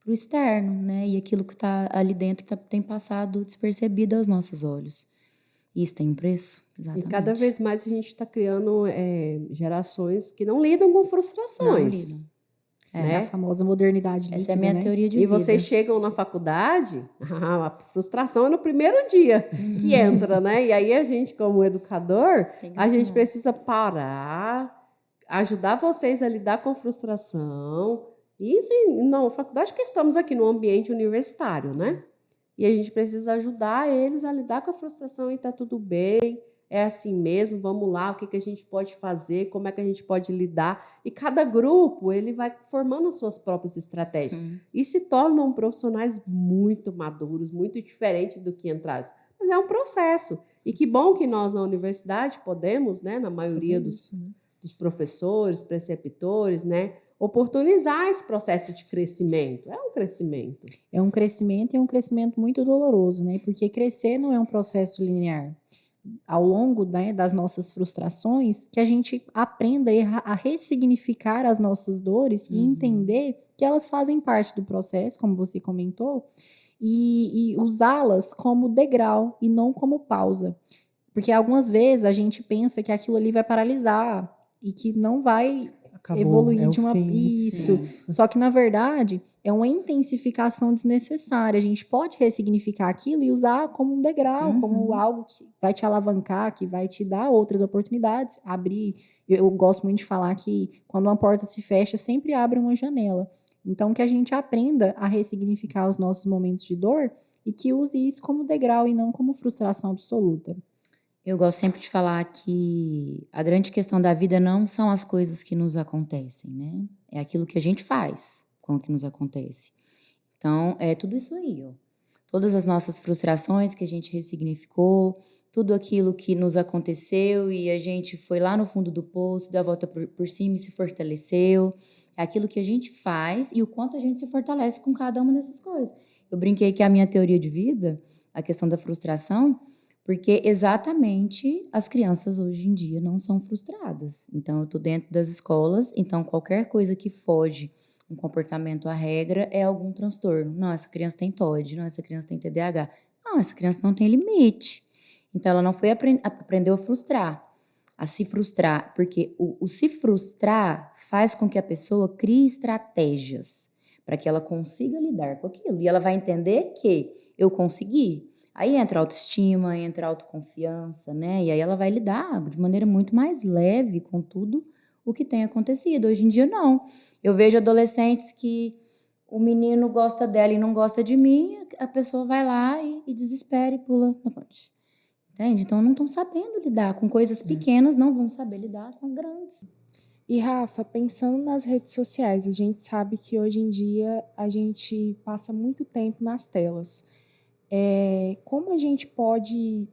Pro externo, né? E aquilo que tá ali dentro tem passado despercebido aos nossos olhos. Isso tem um preço? Exatamente. E cada vez mais a gente está criando gerações que não lidam com frustrações. Não lidam. Né? A famosa modernidade líquida, Essa é a minha teoria de vida. vida. E vocês chegam na faculdade, a frustração é no primeiro dia que entra, né? E aí a gente, como educador, a gente precisa parar, ajudar vocês a lidar com frustração. E sim, na faculdade que estamos aqui no ambiente universitário, né? E a gente precisa ajudar eles a lidar com a frustração e tá tudo bem. é assim mesmo, vamos lá, o que a gente pode fazer, como é que a gente pode lidar. E cada grupo, ele vai formando as suas próprias estratégias. E se tornam profissionais muito maduros, muito diferentes do que entraram. Mas é um processo. E que bom que nós, na universidade, podemos, né, na maioria dos professores, preceptores, né, oportunizar esse processo de crescimento. É um crescimento. É um crescimento e é um crescimento muito doloroso, né? Porque crescer não é um processo linear. Ao longo, né, das nossas frustrações, que a gente aprenda a ressignificar as nossas dores e entender que elas fazem parte do processo, como você comentou, e usá-las como degrau e não como pausa. Porque algumas vezes a gente pensa que aquilo ali vai paralisar e que não vai evoluir de uma. Isso. Sim. Só que, na verdade, é uma intensificação desnecessária. A gente pode ressignificar aquilo e usar como um degrau, como algo que vai te alavancar, que vai te dar outras oportunidades, abrir. Eu gosto muito de falar que quando uma porta se fecha, sempre abre uma janela. Então, que a gente aprenda a ressignificar os nossos momentos de dor e que use isso como degrau e não como frustração absoluta. Eu gosto sempre de falar que a grande questão da vida não são as coisas que nos acontecem, né? É aquilo que a gente faz com o que nos acontece. Então, é tudo isso aí, ó. Todas as nossas frustrações que a gente ressignificou, tudo aquilo que nos aconteceu e a gente foi lá no fundo do poço, deu a volta por cima e se fortaleceu. É aquilo que a gente faz e o quanto a gente se fortalece com cada uma dessas coisas. Eu brinquei que a minha teoria de vida, a questão da frustração, porque exatamente as crianças hoje em dia não são frustradas. Então, eu estou dentro das escolas, então qualquer coisa que foge um comportamento à regra é algum transtorno. Não, essa criança tem TOD, não, essa criança tem TDAH. Não, essa criança não tem limite. Então, ela não foi aprendeu a frustrar, a se frustrar, porque o se frustrar faz com que a pessoa crie estratégias para que ela consiga lidar com aquilo. E ela vai entender que eu consegui. Aí entra autoestima, entra autoconfiança, né? E aí ela vai lidar de maneira muito mais leve com tudo o que tem acontecido. Hoje em dia, não. Eu vejo adolescentes que o menino gosta dela e não gosta de mim, a pessoa vai lá e desespera e pula na ponte. Entende? Então, não estão sabendo lidar com coisas pequenas, não vão saber lidar com as grandes. E, Rafa, pensando nas redes sociais, a gente sabe que hoje em dia a gente passa muito tempo nas telas. Como a gente pode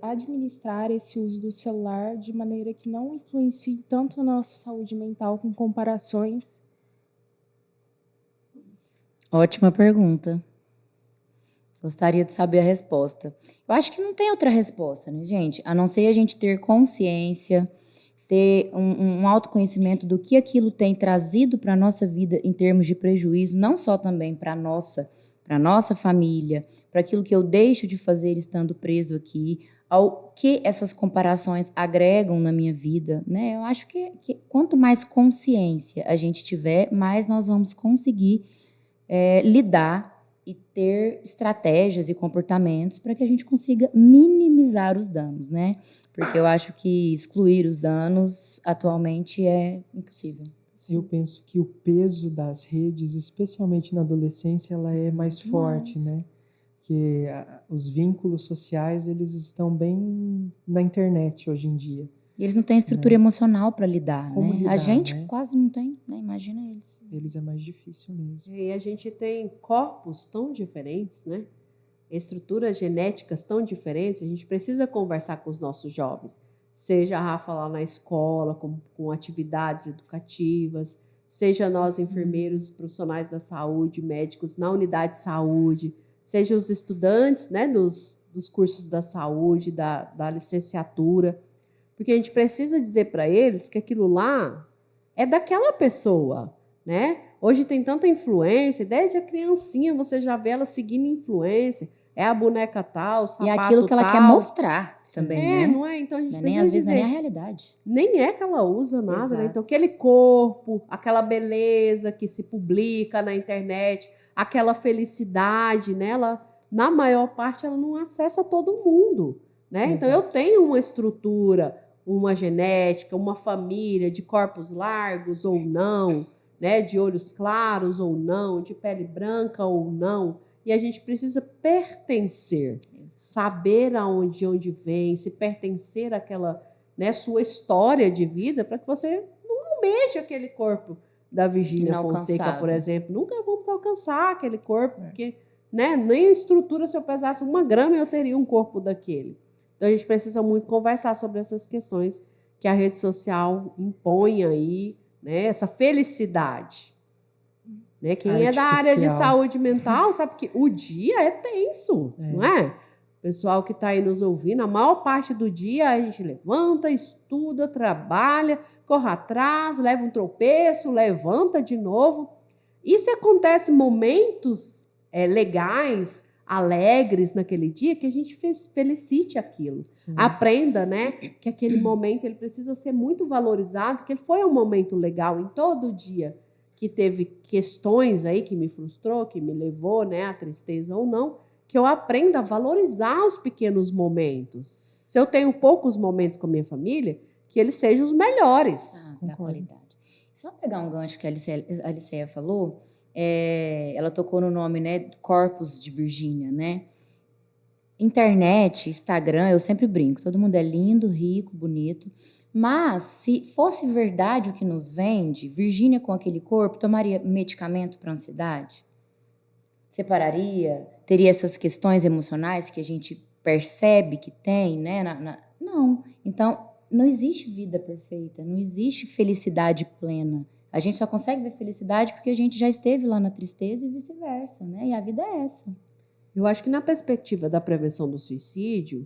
administrar esse uso do celular de maneira que não influencie tanto a nossa saúde mental com comparações? Ótima pergunta. Gostaria de saber a resposta. Eu acho que não tem outra resposta, né, gente? A não ser a gente ter consciência, ter um autoconhecimento do que aquilo tem trazido para a nossa vida em termos de prejuízo, não só também para a nossa família, para aquilo que eu deixo de fazer estando preso aqui, ao que essas comparações agregam na minha vida, né? Eu acho que quanto mais consciência a gente tiver, mais nós vamos conseguir lidar e ter estratégias e comportamentos para que a gente consiga minimizar os danos, né? Porque eu acho que excluir os danos atualmente é impossível. Eu penso que o peso das redes, especialmente na adolescência, ela é mais forte, né? Que os vínculos sociais, eles estão bem na internet hoje em dia. E eles não têm estrutura emocional para lidar, Como né? lidar, A gente né? quase não tem, né? Imagina eles. Eles é mais difícil mesmo. E a gente tem corpos tão diferentes, né? Estruturas genéticas tão diferentes, a gente precisa conversar com os nossos jovens. Seja a Rafa lá na escola, com atividades educativas, seja nós enfermeiros, profissionais da saúde, médicos na unidade de saúde, seja os estudantes, né, dos cursos da saúde, da licenciatura, porque a gente precisa dizer para eles que aquilo lá é daquela pessoa, né? Hoje tem tanta influência, desde a criancinha você já vê ela seguindo influência, é a boneca tal, o sapato E é aquilo que ela tal. quer mostrar também, né? Não é? Então a gente Não é precisa nem, às vezes dizer, não é nem a realidade. nem é que ela usa nada, né? Exato. Então aquele corpo, aquela beleza que se publica na internet, aquela felicidade, né? Ela, na maior parte, ela não acessa todo mundo, né? Então eu tenho uma estrutura, uma genética, uma família de corpos largos ou não, né? De olhos claros ou não, de pele branca ou não, e a gente precisa pertencer. saber de onde vem, se pertencer àquela, né, sua história de vida, para que você não almeje aquele corpo da Virgínia Fonseca, por exemplo. Nunca vamos alcançar aquele corpo, porque, né, nem a estrutura, se eu pesasse 1 grama, eu teria um corpo daquele. Então, a gente precisa muito conversar sobre essas questões que a rede social impõe aí, né, essa felicidade. Né? Quem é da área de saúde mental sabe que o dia é tenso, não é? O pessoal que está aí nos ouvindo, a maior parte do dia a gente levanta, estuda, trabalha, corre atrás, leva um tropeço, levanta de novo. E se acontece momentos legais, alegres naquele dia, que a gente felicite aquilo. Sim. Aprenda, né, que aquele momento ele precisa ser muito valorizado, que ele foi um momento legal em todo o dia, que teve questões aí que me frustrou, que me levou, né, à tristeza ou não, que eu aprenda a valorizar os pequenos momentos. Se eu tenho poucos momentos com a minha família, que eles sejam os melhores. Da qualidade. Só pegar um gancho que a Aliceia falou, ela tocou no nome, né, Corpus de Virgínia, né? Internet, Instagram, eu sempre brinco, todo mundo é lindo, rico, bonito, mas se fosse verdade o que nos vende, Virgínia com aquele corpo tomaria medicamento para ansiedade? Separaria? Teria essas questões emocionais que a gente percebe que tem, né? Não. Então, não existe vida perfeita, não existe felicidade plena. A gente só consegue ver felicidade porque a gente já esteve lá na tristeza e vice-versa, né? E a vida é essa. Eu acho que na perspectiva da prevenção do suicídio,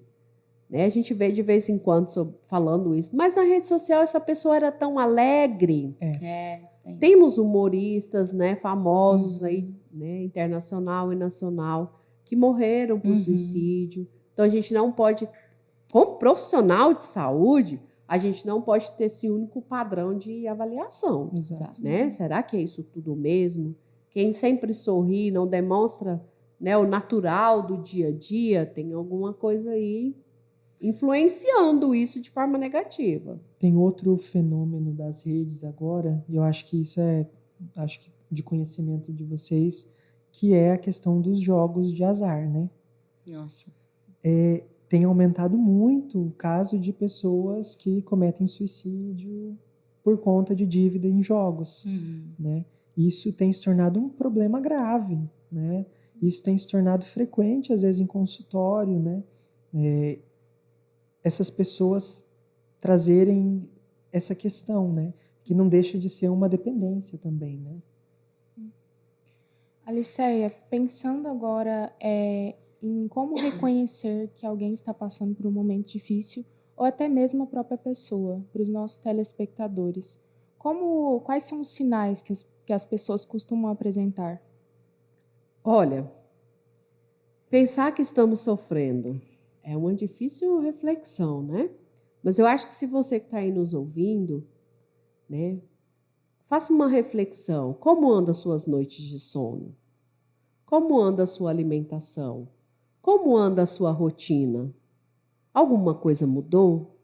né, a gente vê de vez em quando falando isso, mas na rede social essa pessoa era tão alegre. Temos humoristas, né, famosos aí, né, internacional e nacional, que morreram por suicídio. Então a gente não pode, como profissional de saúde, a gente não pode ter esse único padrão de avaliação. Exato. Né? Será que é isso tudo mesmo? Quem sempre sorri, não demonstra, né, o natural do dia a dia, tem alguma coisa aí influenciando isso de forma negativa. Tem outro fenômeno das redes agora, e eu acho que isso acho que de conhecimento de vocês, que é a questão dos jogos de azar, né? Nossa. Tem aumentado muito o caso de pessoas que cometem suicídio por conta de dívida em jogos, né? Isso tem se tornado um problema grave, né? Isso tem se tornado frequente, às vezes, em consultório, né? Essas pessoas trazerem essa questão, né? Que não deixa de ser uma dependência também, né? Aliceia, pensando agora em como reconhecer que alguém está passando por um momento difícil, ou até mesmo a própria pessoa, para os nossos telespectadores, quais são os sinais que as pessoas costumam apresentar? Olha, pensar que estamos sofrendo é uma difícil reflexão, né? Mas eu acho que se você que está aí nos ouvindo, né, faça uma reflexão. Como andam as suas noites de sono? Como anda a sua alimentação? Como anda a sua rotina? Alguma coisa mudou?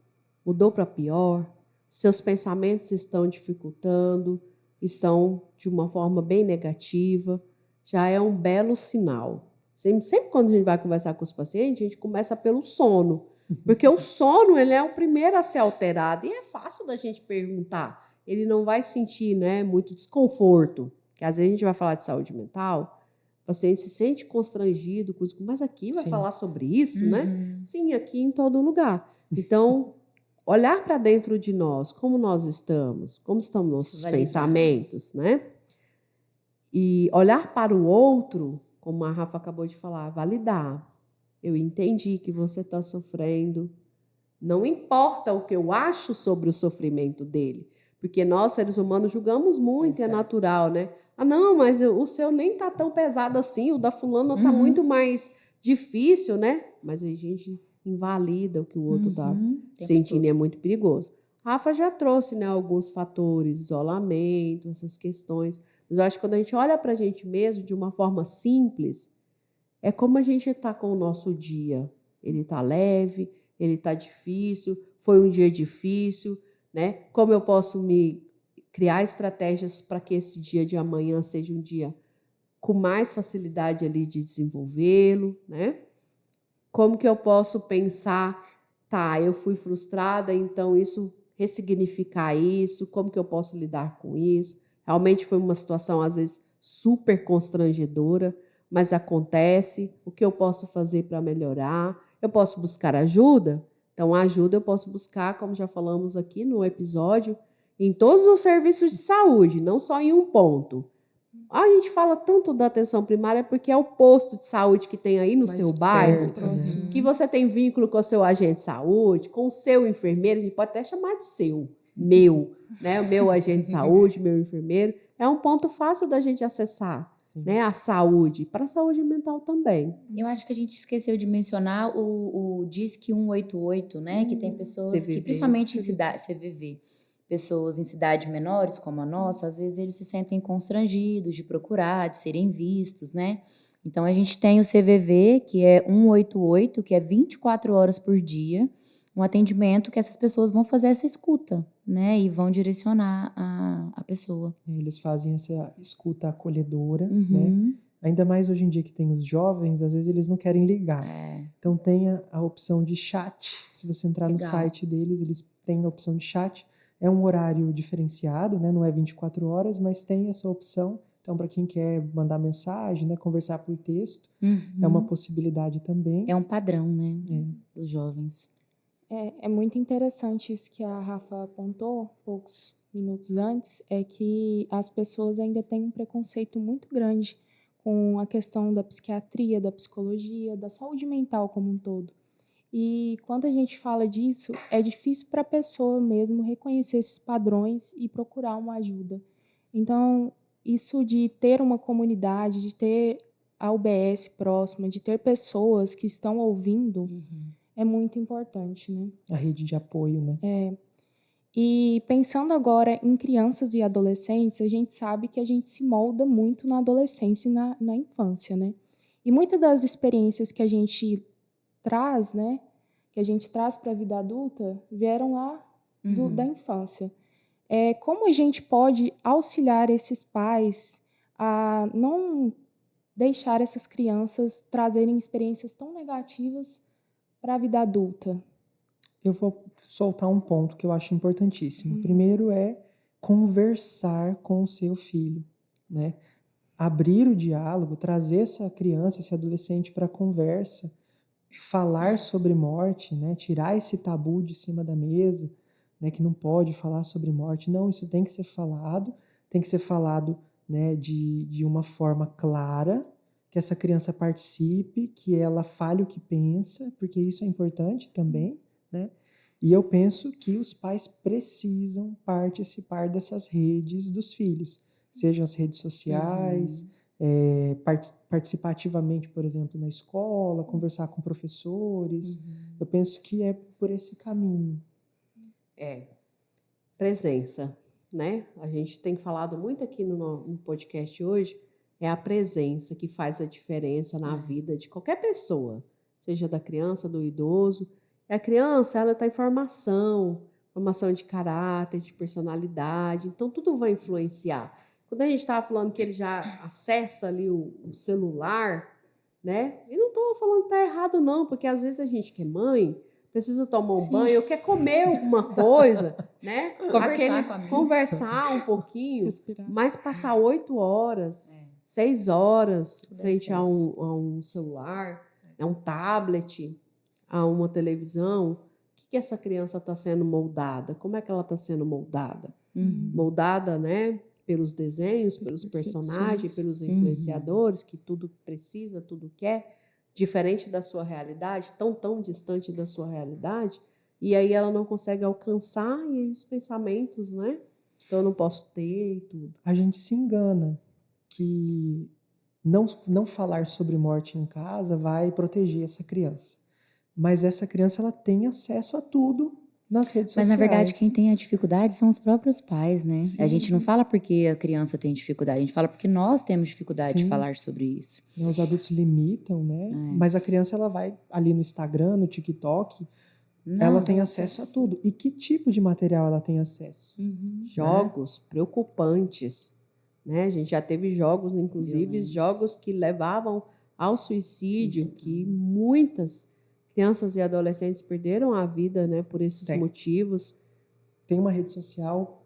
Mudou para pior? Seus pensamentos estão dificultando? Estão de uma forma bem negativa? Já é um belo sinal. Sempre quando a gente vai conversar com os pacientes, a gente começa pelo sono. Porque o sono ele é o primeiro a ser alterado. E é fácil da gente perguntar. Ele não vai sentir, né, muito desconforto. Porque às vezes a gente vai falar de saúde mental, o paciente se sente constrangido, mas aqui vai falar sobre isso, né? Sim, aqui em todo lugar. Então, olhar para dentro de nós, como nós estamos, como estão nossos pensamentos, né? E olhar para o outro, como a Rafa acabou de falar, validar. Eu entendi que você está sofrendo. Não importa o que eu acho sobre o sofrimento dele, porque nós, seres humanos, julgamos muito, é natural, né? Ah, não, mas o seu nem está tão pesado assim, o da fulana está muito mais difícil, né? Mas a gente invalida o que o outro está sentindo e é muito perigoso. A Rafa já trouxe, né, alguns fatores, isolamento, essas questões. Mas eu acho que quando a gente olha para a gente mesmo de uma forma simples, é como a gente está com o nosso dia. Ele está leve, ele está difícil, foi um dia difícil, né? Como eu posso me criar estratégias para que esse dia de amanhã seja um dia com mais facilidade ali de desenvolvê-lo, né? Como que eu posso pensar, tá, eu fui frustrada, então isso, ressignificar isso, como que eu posso lidar com isso? Realmente foi uma situação, às vezes, super constrangedora, mas acontece. O que eu posso fazer para melhorar? Eu posso buscar ajuda? Então, a ajuda eu posso buscar, como já falamos aqui no episódio, em todos os serviços de saúde, não só em um ponto. A gente fala tanto da atenção primária porque é o posto de saúde que tem aí no Mais seu bairro, perto, né? que você tem vínculo com o seu agente de saúde, com o seu enfermeiro, a gente pode até chamar de meu, né? O meu agente de saúde, meu enfermeiro. É um ponto fácil da gente acessar, Sim. né? A saúde, para a saúde mental também. Eu acho que a gente esqueceu de mencionar o Disque 188, né? Que tem pessoas CVV. que, principalmente em cidade, CVV, pessoas em cidades menores, como a nossa, às vezes eles se sentem constrangidos de procurar, de serem vistos, né? Então a gente tem o CVV, que é 188, que é 24 horas por dia, um atendimento que essas pessoas vão fazer essa escuta, né? E vão direcionar a pessoa. Eles fazem essa escuta acolhedora, né? Uhum. Ainda mais hoje em dia que tem os jovens, às vezes eles não querem ligar. É, Então tem a opção de chat. Se você entrar no Legal. site deles, eles têm a opção de chat. É um horário diferenciado, né? Não é 24 horas, mas tem essa opção. Então, para quem quer mandar mensagem, né? Conversar por texto, é uma uhum. possibilidade também. É um padrão, né? É. Dos jovens. É muito interessante isso que a Rafa apontou, poucos minutos antes, é que as pessoas ainda têm um preconceito muito grande com a questão da psiquiatria, da psicologia, da saúde mental como um todo. E quando a gente fala disso, é difícil para a pessoa mesmo reconhecer esses padrões e procurar uma ajuda. Então, isso de ter uma comunidade, de ter a UBS próxima, de ter pessoas que estão ouvindo, é muito importante, né? A rede de apoio, né? E pensando agora em crianças e adolescentes, a gente sabe que a gente se molda muito na adolescência e na infância, né? E muitas das experiências que a gente traz, né? Que a gente traz para a vida adulta, vieram lá da infância. Como a gente pode auxiliar esses pais a não deixar essas crianças trazerem experiências tão negativas para a vida adulta? Eu vou soltar um ponto que eu acho importantíssimo. Primeiro é conversar com o seu filho, né? Abrir o diálogo, trazer essa criança, esse adolescente para a conversa, falar sobre morte, né? Tirar esse tabu de cima da mesa, né? Que não pode falar sobre morte. Não, isso tem que ser falado, né? De uma forma clara, que essa criança participe, que ela fale o que pensa, porque isso é importante também, né? E eu penso que os pais precisam participar dessas redes dos filhos, sejam as redes sociais, participar ativamente, por exemplo, na escola, conversar com professores. Eu penso que é por esse caminho. Presença, né? A gente tem falado muito aqui no podcast hoje, é a presença que faz a diferença na vida de qualquer pessoa, seja da criança, do idoso. A criança, ela está em formação de caráter, de personalidade, então tudo vai influenciar. Quando a gente estava falando que ele já acessa ali o celular, né? E não estou falando que está errado não, porque às vezes a gente que é mãe, precisa tomar um banho, quer comer alguma coisa, né? Conversar com a amiga. Conversar um pouquinho, Respirar. mas passar 8 horas, 6 horas Tudo frente a excesso. um celular, a um tablet, a uma televisão, o que essa criança está sendo moldada? Como é que ela está sendo moldada? Moldada, né? Pelos desenhos, pelos personagens, pelos influenciadores, que tudo precisa, tudo quer, diferente da sua realidade, tão distante da sua realidade, e aí ela não consegue alcançar e aí os pensamentos, né? Então eu não posso ter e tudo. A gente se engana que não falar sobre morte em casa vai proteger essa criança. Mas essa criança ela tem acesso a tudo nas redes Mas, sociais. na verdade, quem tem a dificuldade são os próprios pais, né? Sim. A gente não fala porque a criança tem dificuldade, a gente fala porque nós temos dificuldade de Sim. falar sobre isso. Os adultos limitam, né? Mas a criança ela vai ali no Instagram, no TikTok, ela tem acesso a tudo. E que tipo de material ela tem acesso? Jogos preocupantes, né? A gente já teve jogos, inclusive, Violentos. jogos que levavam ao suicídio, que muitas crianças e adolescentes perderam a vida, né, por esses Tem. motivos. Tem uma rede social,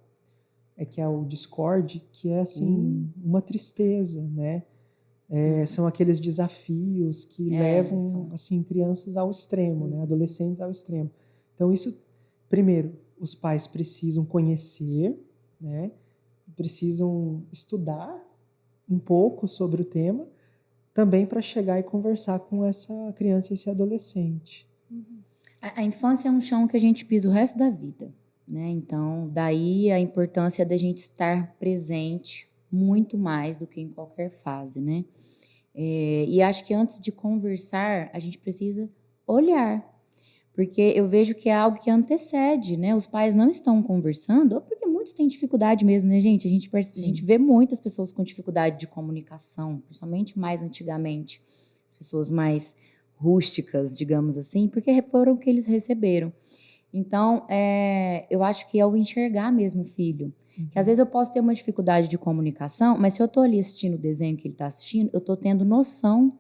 que é o Discord, que é assim, uma tristeza, né? São aqueles desafios que levam assim, crianças ao extremo, né? Adolescentes ao extremo. Então, isso, primeiro, os pais precisam conhecer, né? Precisam estudar um pouco sobre o tema, também para chegar e conversar com essa criança e esse adolescente. A infância é um chão que a gente pisa o resto da vida, né? Então, daí a importância da gente estar presente muito mais do que em qualquer fase, né? E acho que antes de conversar, a gente precisa olhar, porque eu vejo que é algo que antecede, né? Os pais não estão conversando, ou porque muitos têm dificuldade mesmo, né, gente? A gente vê muitas pessoas com dificuldade de comunicação, principalmente mais antigamente, as pessoas mais rústicas, digamos assim, porque foram o que eles receberam. Então, eu acho que é o enxergar mesmo o filho. Que às vezes eu posso ter uma dificuldade de comunicação, mas se eu estou ali assistindo o desenho que ele está assistindo, eu estou tendo noção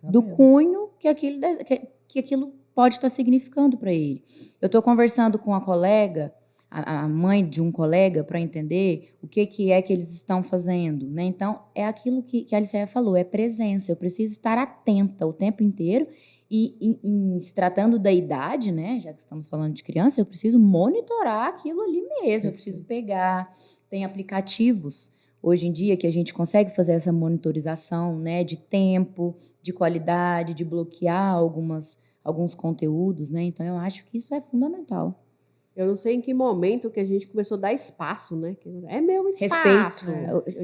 do cunho que aquilo pode estar significando para ele. Eu estou conversando com a colega, a mãe de um colega, para entender o que é que eles estão fazendo, né? Então, é aquilo que a Aliceia falou, é presença. Eu preciso estar atenta o tempo inteiro e se tratando da idade, né? Já que estamos falando de criança, eu preciso monitorar aquilo ali mesmo. Eu preciso pegar. Tem aplicativos hoje em dia que a gente consegue fazer essa monitorização, né? De tempo, de qualidade, de bloquear alguns conteúdos, né? Então, eu acho que isso é fundamental. Eu não sei em que momento que a gente começou a dar espaço, né? É meu espaço.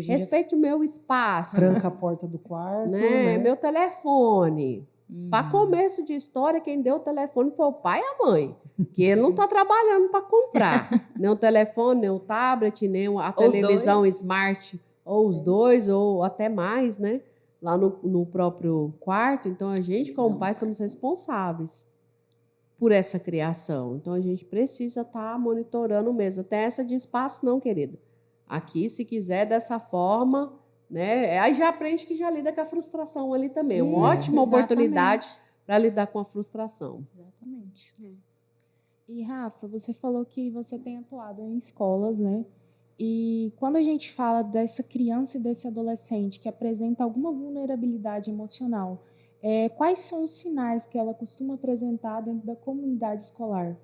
Respeite o meu espaço. Tranca a porta do quarto, né? Meu telefone. Para começo de história, quem deu o telefone foi o pai e a mãe. Que ele não está trabalhando para comprar. Nem o telefone, nem o tablet, nem a televisão smart. Ou os dois, ou até mais, né? Lá no próprio quarto. Então, a gente, como pai, somos responsáveis por essa criação. Então, a gente precisa estar monitorando mesmo. Até essa de espaço não, querida. Aqui, se quiser, dessa forma, né? Aí já aprende que já lida com a frustração ali também. Uma ótima oportunidade para lidar com a frustração. Exatamente. E, Rafa, você falou que você tem atuado em escolas, né? E quando a gente fala dessa criança e desse adolescente que apresenta alguma vulnerabilidade emocional, quais são os sinais que ela costuma apresentar dentro da comunidade escolar?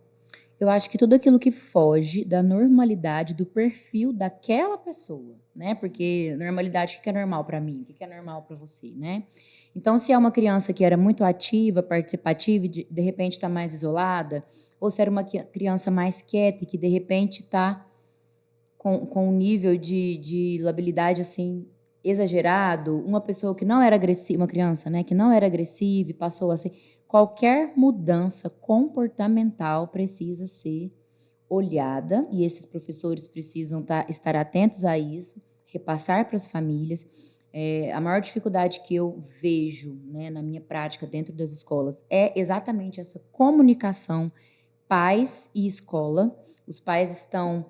Eu acho que tudo aquilo que foge da normalidade, do perfil daquela pessoa, né? Porque normalidade, o que é normal para mim? O que é normal para você, né? Então, se é uma criança que era muito ativa, participativa e de repente está mais isolada, ou se era uma criança mais quieta e que de repente está com um nível de labilidade assim exagerado, uma pessoa que não era agressiva, uma criança, né, que não era agressiva e passou a ser, qualquer mudança comportamental precisa ser olhada e esses professores precisam estar atentos a isso, repassar para as famílias. A maior dificuldade que eu vejo, né, na minha prática dentro das escolas é exatamente essa comunicação pais e escola. Os pais estão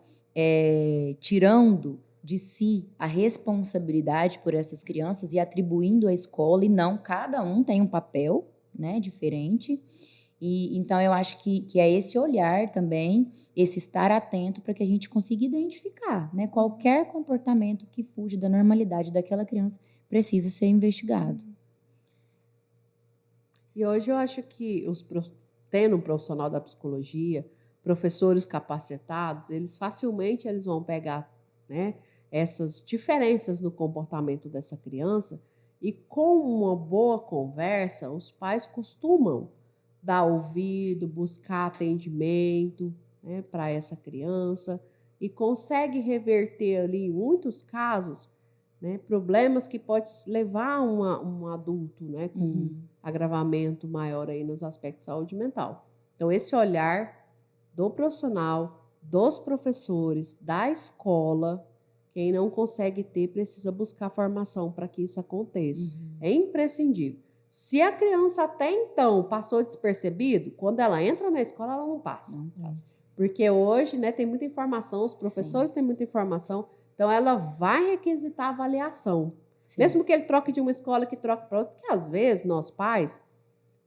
tirando de si a responsabilidade por essas crianças e atribuindo à escola, e não, cada um tem um papel, né, diferente. E então eu acho que é esse olhar também, esse estar atento para que a gente consiga identificar, né, qualquer comportamento que fuja da normalidade daquela criança precisa ser investigado. E hoje eu acho que tendo um profissional da psicologia, professores capacitados, eles facilmente vão pegar, né, essas diferenças no comportamento dessa criança e com uma boa conversa, os pais costumam dar ouvido, buscar atendimento, né, para essa criança e consegue reverter ali, em muitos casos, né, problemas que pode levar um adulto, né, com agravamento maior aí nos aspectos de saúde mental. Então, esse olhar do profissional, dos professores, da escola, quem não consegue ter, precisa buscar formação para que isso aconteça. É imprescindível. Se a criança até então passou despercebido, quando ela entra na escola, ela não passa. Não passa. Porque hoje, né, tem muita informação, os professores têm muita informação, então ela vai requisitar avaliação. Sim. Mesmo que ele troque de uma escola que troque para outra, porque às vezes nós pais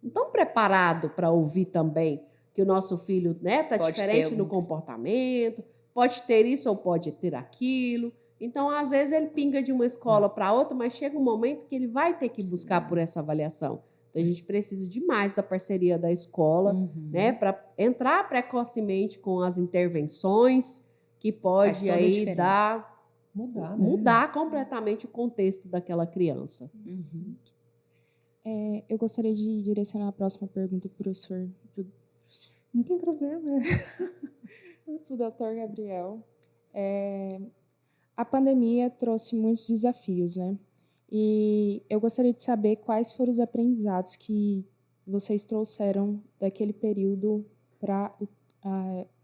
não estão preparados para ouvir também que o nosso filho, né, está Pode diferente ter no algum- comportamento, pode ter isso ou pode ter aquilo. Então, às vezes, ele pinga de uma escola para outra, mas chega um momento que ele vai ter que buscar por essa avaliação. Então, a gente precisa demais da parceria da escola, Uhum. né, para entrar precocemente com as intervenções que Faz pode toda a aí diferença. mudar completamente o contexto daquela criança. Uhum. Eu gostaria de direcionar a próxima pergunta para o professor, Não tem problema. para o doutor Gabriel. A pandemia trouxe muitos desafios, né? E eu gostaria de saber quais foram os aprendizados que vocês trouxeram daquele período para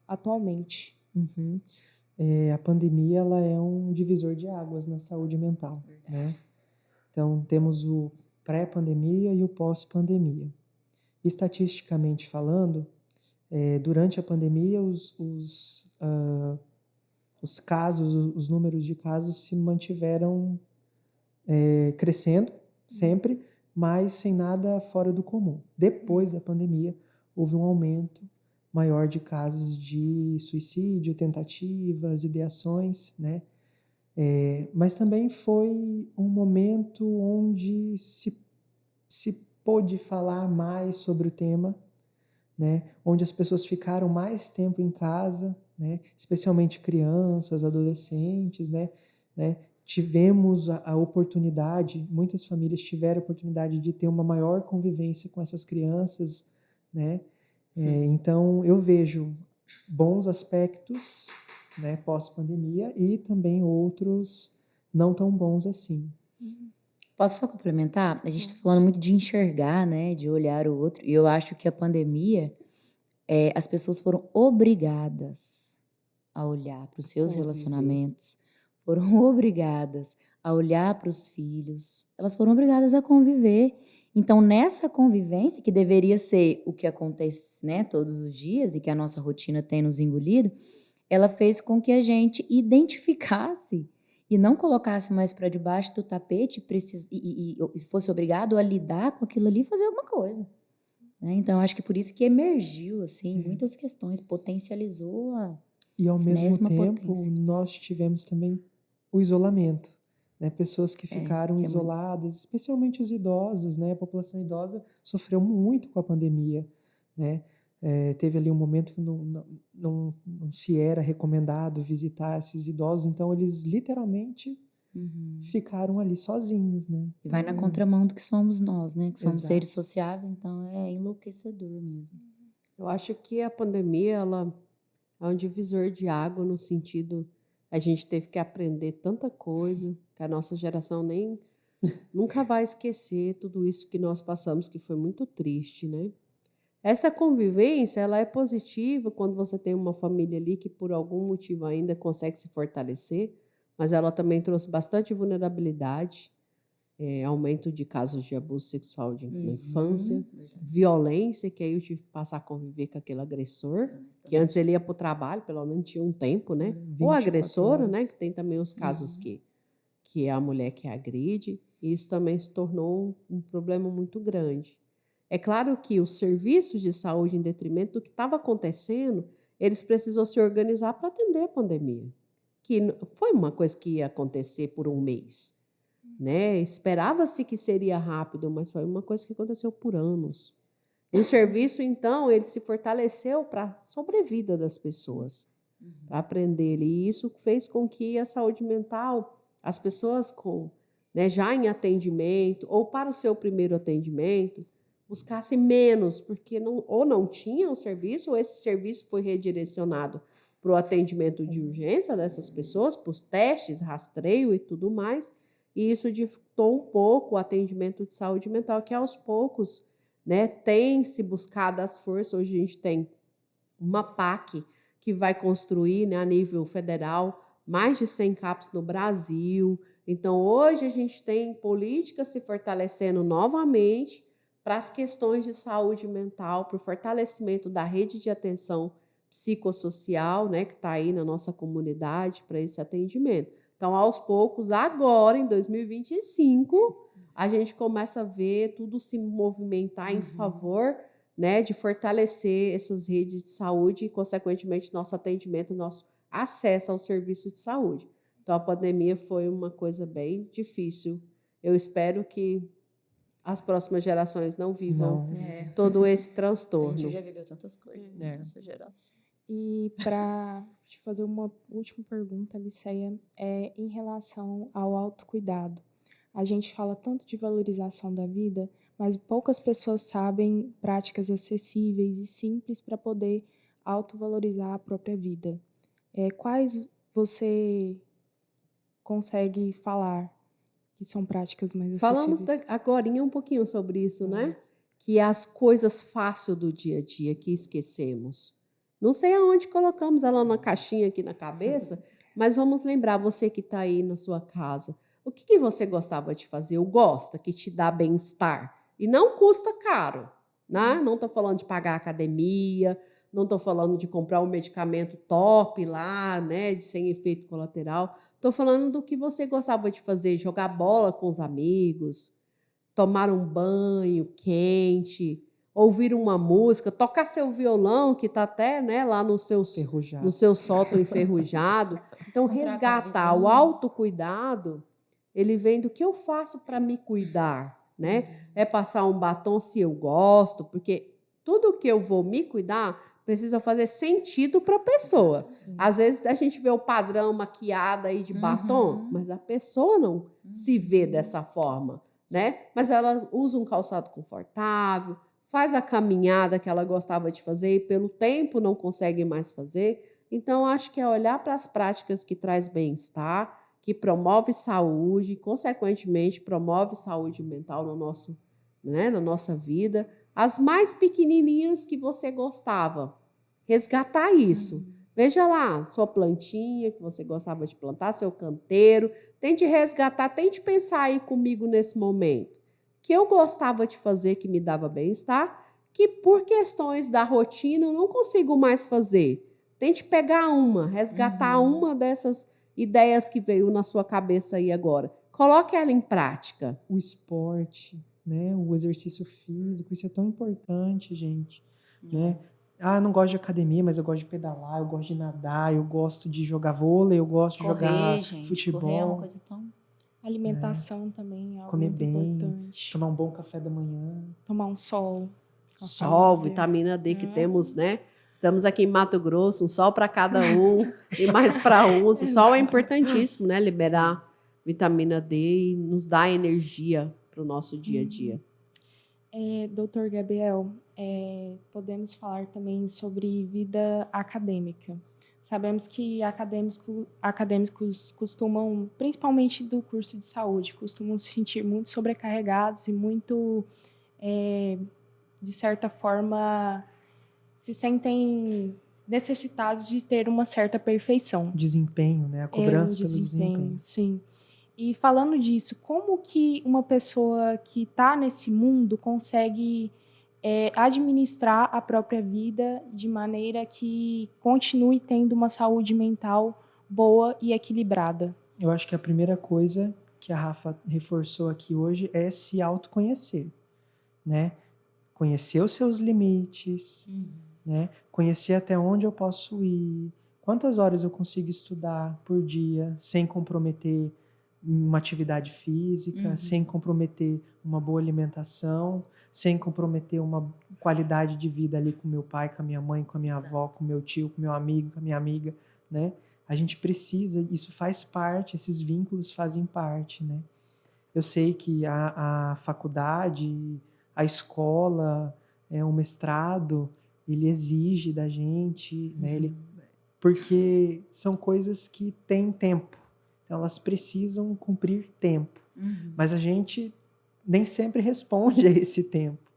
atualmente. Uhum. A pandemia ela é um divisor de águas na saúde mental, né? Então, temos o pré-pandemia e o pós-pandemia. Estatisticamente falando, durante a pandemia, os casos, os números de casos se mantiveram crescendo sempre, mas sem nada fora do comum. Depois da pandemia, houve um aumento maior de casos de suicídio, tentativas, ideações, né? Mas também foi um momento onde se pôde falar mais sobre o tema, né? Onde as pessoas ficaram mais tempo em casa, né? Especialmente crianças, adolescentes, né? Tivemos a oportunidade, muitas famílias tiveram a oportunidade de ter uma maior convivência com essas crianças, né? Então, eu vejo bons aspectos, né, pós-pandemia e também outros não tão bons assim. Posso só complementar? A gente está falando muito de enxergar, né, de olhar o outro, e eu acho que a pandemia, as pessoas foram obrigadas a olhar para os seus Conviver. relacionamentos, foram obrigadas a olhar para os filhos, elas foram obrigadas a conviver. Então, nessa convivência, que deveria ser o que acontece, né, todos os dias e que a nossa rotina tem nos engolido, ela fez com que a gente identificasse e não colocasse mais para debaixo do tapete e fosse obrigado a lidar com aquilo ali e fazer alguma coisa, né? Então, eu acho que por isso que emergiu assim muitas questões, potencializou a E ao mesmo enésima tempo, potência. nós tivemos também o isolamento, né? Pessoas que ficaram que é muito- isoladas, especialmente os idosos, né? A população idosa sofreu muito com a pandemia, né? Teve ali um momento que não se era recomendado visitar esses idosos, então eles literalmente Uhum. ficaram ali sozinhos, né? E vai na Então, contramão do que somos nós, né? Que somos Exato. seres sociáveis, então é enlouquecedor mesmo. Eu acho que a pandemia ela é um divisor de água no sentido a gente teve que aprender tanta coisa que a nossa geração nem nunca vai esquecer tudo isso que nós passamos que foi muito triste, né? Essa convivência ela é positiva quando você tem uma família ali que por algum motivo ainda consegue se fortalecer, mas ela também trouxe bastante vulnerabilidade, aumento de casos de abuso sexual na infância, violência, que aí eu tive que passar a conviver com aquele agressor, que antes ele ia para o trabalho, pelo menos tinha um tempo, né? Ou 24 agressora, né? horas. Que tem também os casos que é a mulher que agride, e isso também se tornou um problema muito grande. É claro que os serviços de saúde, em detrimento do que estava acontecendo, eles precisam se organizar para atender a pandemia, que foi uma coisa que ia acontecer por um mês, né? Esperava-se que seria rápido, mas foi uma coisa que aconteceu por anos. E o serviço, então, ele se fortaleceu para a sobrevida das pessoas, para aprender. E isso fez com que a saúde mental, as pessoas já em atendimento, ou para o seu primeiro atendimento, buscassem menos, porque ou não tinham o serviço, ou esse serviço foi redirecionado para o atendimento de urgência dessas pessoas, para os testes, rastreio e tudo mais. E isso dificultou um pouco o atendimento de saúde mental, que aos poucos, né, tem se buscado as forças. Hoje a gente tem uma PAC que vai construir, né, a nível federal mais de 100 CAPs no Brasil. Então, hoje a gente tem políticas se fortalecendo novamente para as questões de saúde mental, para o fortalecimento da rede de atenção psicossocial, né, que está aí na nossa comunidade para esse atendimento. Então, aos poucos, agora, em 2025, a gente começa a ver tudo se movimentar em favor, né, de fortalecer essas redes de saúde e, consequentemente, nosso atendimento, nosso acesso ao serviço de saúde. Então, a pandemia foi uma coisa bem difícil. Eu espero que as próximas gerações não vivam Não. todo esse A gente transtorno. já viveu tantas coisas nessa geração. E para te fazer uma última pergunta, Aliceia, em relação ao autocuidado. A gente fala tanto de valorização da vida, mas poucas pessoas sabem práticas acessíveis e simples para poder autovalorizar a própria vida. Quais você consegue falar que são práticas mais Falamos acessíveis? agorinha um pouquinho sobre isso, né? Que é as coisas fáceis do dia a dia que esquecemos. Não sei aonde colocamos ela na caixinha aqui na cabeça, mas vamos lembrar, você que está aí na sua casa, o que você gostava de fazer? Ou gosta, que te dá bem-estar? E não custa caro, né? Não estou falando de pagar academia, não estou falando de comprar um medicamento top lá, né? De sem efeito colateral. Estou falando do que você gostava de fazer, jogar bola com os amigos, tomar um banho quente, ouvir uma música, tocar seu violão, que está até, né, lá no seu sótão enferrujado. Então, Encontrar com os resgatar o vizinhos. autocuidado, ele vem do que eu faço para me cuidar, né? É passar um batom se eu gosto, porque tudo que eu vou me cuidar precisa fazer sentido para a pessoa. Às vezes a gente vê o padrão maquiada aí de batom, mas a pessoa não se vê dessa forma, né? Mas ela usa um calçado confortável, faz a caminhada que ela gostava de fazer e pelo tempo não consegue mais fazer. Então, acho que é olhar para as práticas que traz bem-estar, que promove saúde, consequentemente promove saúde mental no nosso, né, na nossa vida. As mais pequenininhas que você gostava, resgatar isso. Veja lá, sua plantinha que você gostava de plantar, seu canteiro. Tente resgatar, tente pensar aí comigo nesse momento. Que eu gostava de fazer, que me dava bem-estar, que por questões da rotina eu não consigo mais fazer. Tente pegar resgatar uma dessas ideias que veio na sua cabeça aí agora. Coloque ela em prática. O esporte, né? O exercício físico, isso é tão importante, gente, né? Ah, eu não gosto de academia, mas eu gosto de pedalar, eu gosto de nadar, eu gosto de jogar vôlei, eu gosto de jogar Correr, gente. futebol, Correr é uma coisa tão... Alimentação também é algo comer muito bem, importante. tomar um bom café da manhã. Tomar um sol. com a Sol, família. vitamina D que temos, né? Estamos aqui em Mato Grosso, um sol para cada um e mais para uns. O sol é importantíssimo, né? Liberar vitamina D e nos dar energia para o nosso dia a dia. Doutor Gabriel, podemos falar também sobre vida acadêmica. Sabemos que acadêmicos costumam, principalmente do curso de saúde, costumam se sentir muito sobrecarregados e muito, de certa forma, se sentem necessitados de ter uma certa perfeição. Desempenho, né? A cobrança pelo desempenho. Sim. E falando disso, como que uma pessoa que está nesse mundo consegue administrar a própria vida de maneira que continue tendo uma saúde mental boa e equilibrada? Eu acho que a primeira coisa que a Rafa reforçou aqui hoje é se autoconhecer, né? Conhecer os seus limites, né? Conhecer até onde eu posso ir, quantas horas eu consigo estudar por dia sem comprometer uma atividade física, sem comprometer uma boa alimentação, sem comprometer uma qualidade de vida ali com meu pai, com a minha mãe, com a minha avó, com meu tio, com meu amigo, com a minha amiga, né? A gente precisa, isso faz parte, esses vínculos fazem parte, né? Eu sei que a faculdade, a escola, o mestrado, ele exige da gente, né? Porque são coisas que têm tempo. Então, elas precisam cumprir tempo. Mas a gente nem sempre responde a esse tempo.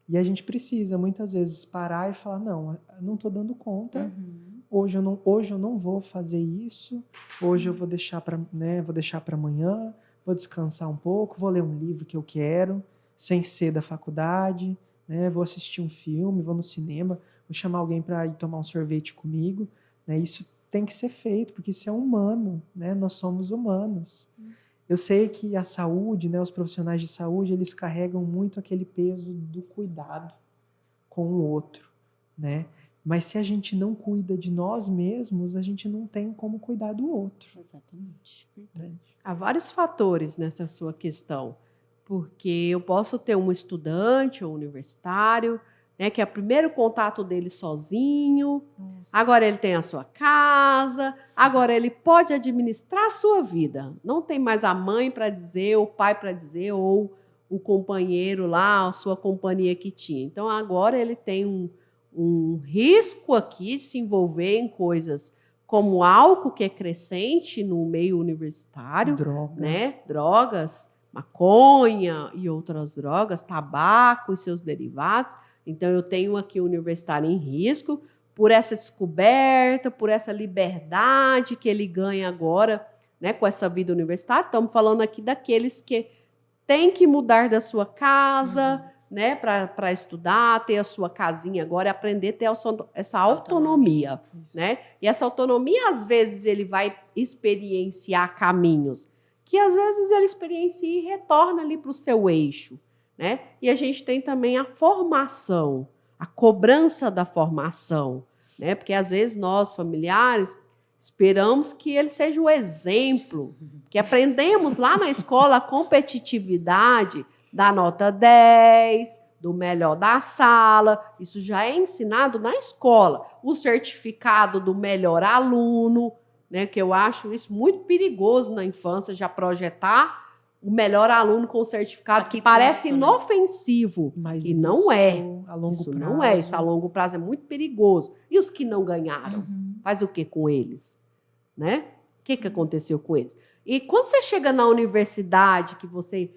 E a gente precisa, muitas vezes, parar e falar, não, eu não estou dando conta, hoje eu não vou fazer isso, hoje eu vou deixar para, né, vou deixar para amanhã, vou descansar um pouco, vou ler um livro que eu quero, sem ser da faculdade, né, vou assistir um filme, vou no cinema, vou chamar alguém para ir tomar um sorvete comigo, né, isso tem que ser feito, porque isso é humano, né? Nós somos humanos. Eu sei que a saúde, né, os profissionais de saúde, eles carregam muito aquele peso do cuidado com o outro, né? Mas se a gente não cuida de nós mesmos, a gente não tem como cuidar do outro. Exatamente. Né? Há vários fatores nessa sua questão, porque eu posso ter um estudante ou universitário, né, que é o primeiro contato dele sozinho, agora ele tem a sua casa, agora ele pode administrar a sua vida. Não tem mais a mãe para dizer, o pai para dizer, ou o companheiro lá, a sua companhia que tinha. Então agora ele tem um risco aqui de se envolver em coisas como álcool, que é crescente no meio universitário, Droga. né? Drogas, maconha e outras drogas, tabaco e seus derivados. Então, eu tenho aqui o universitário em risco por essa descoberta, por essa liberdade que ele ganha agora, né, com essa vida universitária. Estamos falando aqui daqueles que têm que mudar da sua casa, né, para estudar, ter a sua casinha agora e aprender a ter essa autonomia. Né? E essa autonomia, às vezes, ele vai experienciar caminhos que, às vezes, ele experiencia e retorna ali para o seu eixo. Né? E a gente tem também a formação, a cobrança da formação. Né? Porque, às vezes, nós, familiares, esperamos que ele seja o exemplo, que aprendemos lá na escola a competitividade da nota 10, do melhor da sala, isso já é ensinado na escola. O certificado do melhor aluno, né, que eu acho isso muito perigoso na infância, já projetar o melhor aluno com o certificado, que parece inofensivo, Mas e não é. a longo Isso prazo. não é, isso a longo prazo é muito perigoso. E os que não ganharam? Faz o que com eles? Né? O que aconteceu com eles? E quando você chega na universidade, que você...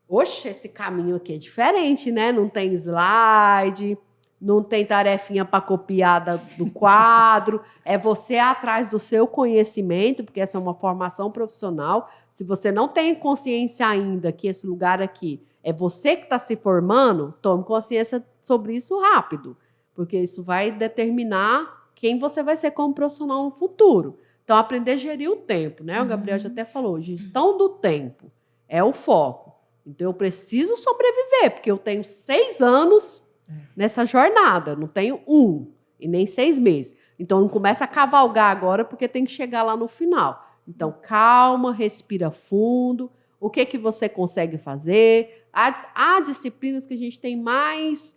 Oxe, esse caminho aqui é diferente, né? Não tem slide, não tem tarefinha para copiar do quadro, é você atrás do seu conhecimento, porque essa é uma formação profissional. Se você não tem consciência ainda que esse lugar aqui é você que está se formando, tome consciência sobre isso rápido, porque isso vai determinar quem você vai ser como profissional no futuro. Então, aprender a gerir o tempo, né? O Gabriel já até falou, gestão do tempo é o foco. Então, eu preciso sobreviver, porque eu tenho 6 anos nessa jornada, não tenho 1 e nem 6 meses. Então, não começa a cavalgar agora, porque tem que chegar lá no final. Então, calma, respira fundo. O que você consegue fazer? Há disciplinas que a gente tem mais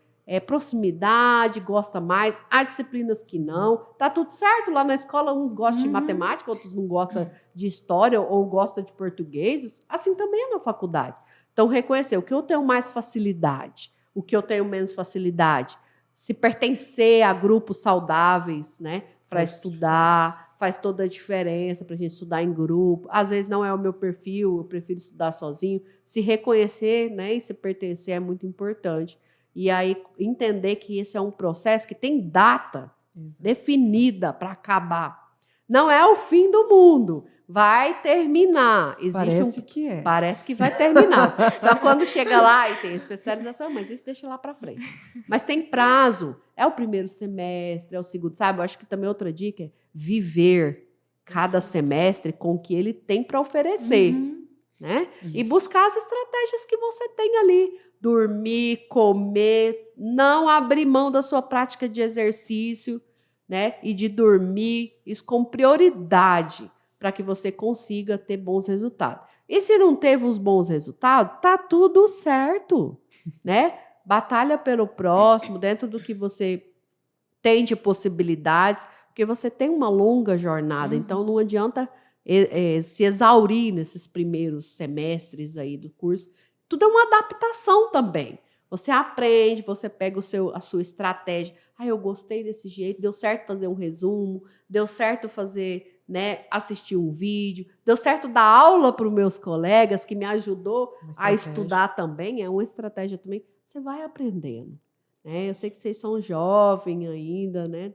proximidade, gosta mais. Há disciplinas que não. Tá tudo certo lá na escola, uns gostam de matemática, outros não gostam de história ou gostam de português. Assim também é na faculdade. Então, reconhecer o que eu tenho mais facilidade, o que eu tenho menos facilidade. Se pertencer a grupos saudáveis, né, para estudar, faz toda a diferença para a gente estudar em grupo. Às vezes não é o meu perfil, eu prefiro estudar sozinho. Se reconhecer, né, e se pertencer é muito importante. E aí entender que esse é um processo que tem data definida para acabar. Não é o fim do mundo. Vai terminar. Parece que vai terminar. Só quando chega lá e tem especialização, mas isso deixa lá para frente. Mas tem prazo. É o primeiro semestre, é o segundo, sabe? Eu acho que também outra dica é viver cada semestre com o que ele tem para oferecer. Né? E buscar as estratégias que você tem ali. Dormir, comer, não abrir mão da sua prática de exercício, né? E de dormir, isso com prioridade, para que você consiga ter bons resultados. E se não teve os bons resultados, tá tudo certo, né? Batalha pelo próximo, dentro do que você tem de possibilidades, porque você tem uma longa jornada, então não adianta se exaurir nesses primeiros semestres aí do curso. Tudo é uma adaptação também. Você aprende, você pega a sua estratégia. Eu gostei desse jeito, deu certo fazer um resumo, deu certo fazer, né, assistir um vídeo, deu certo dar aula para os meus colegas, que me ajudou a estudar também, é uma estratégia também. Você vai aprendendo. Né? Eu sei que vocês são jovens ainda, né?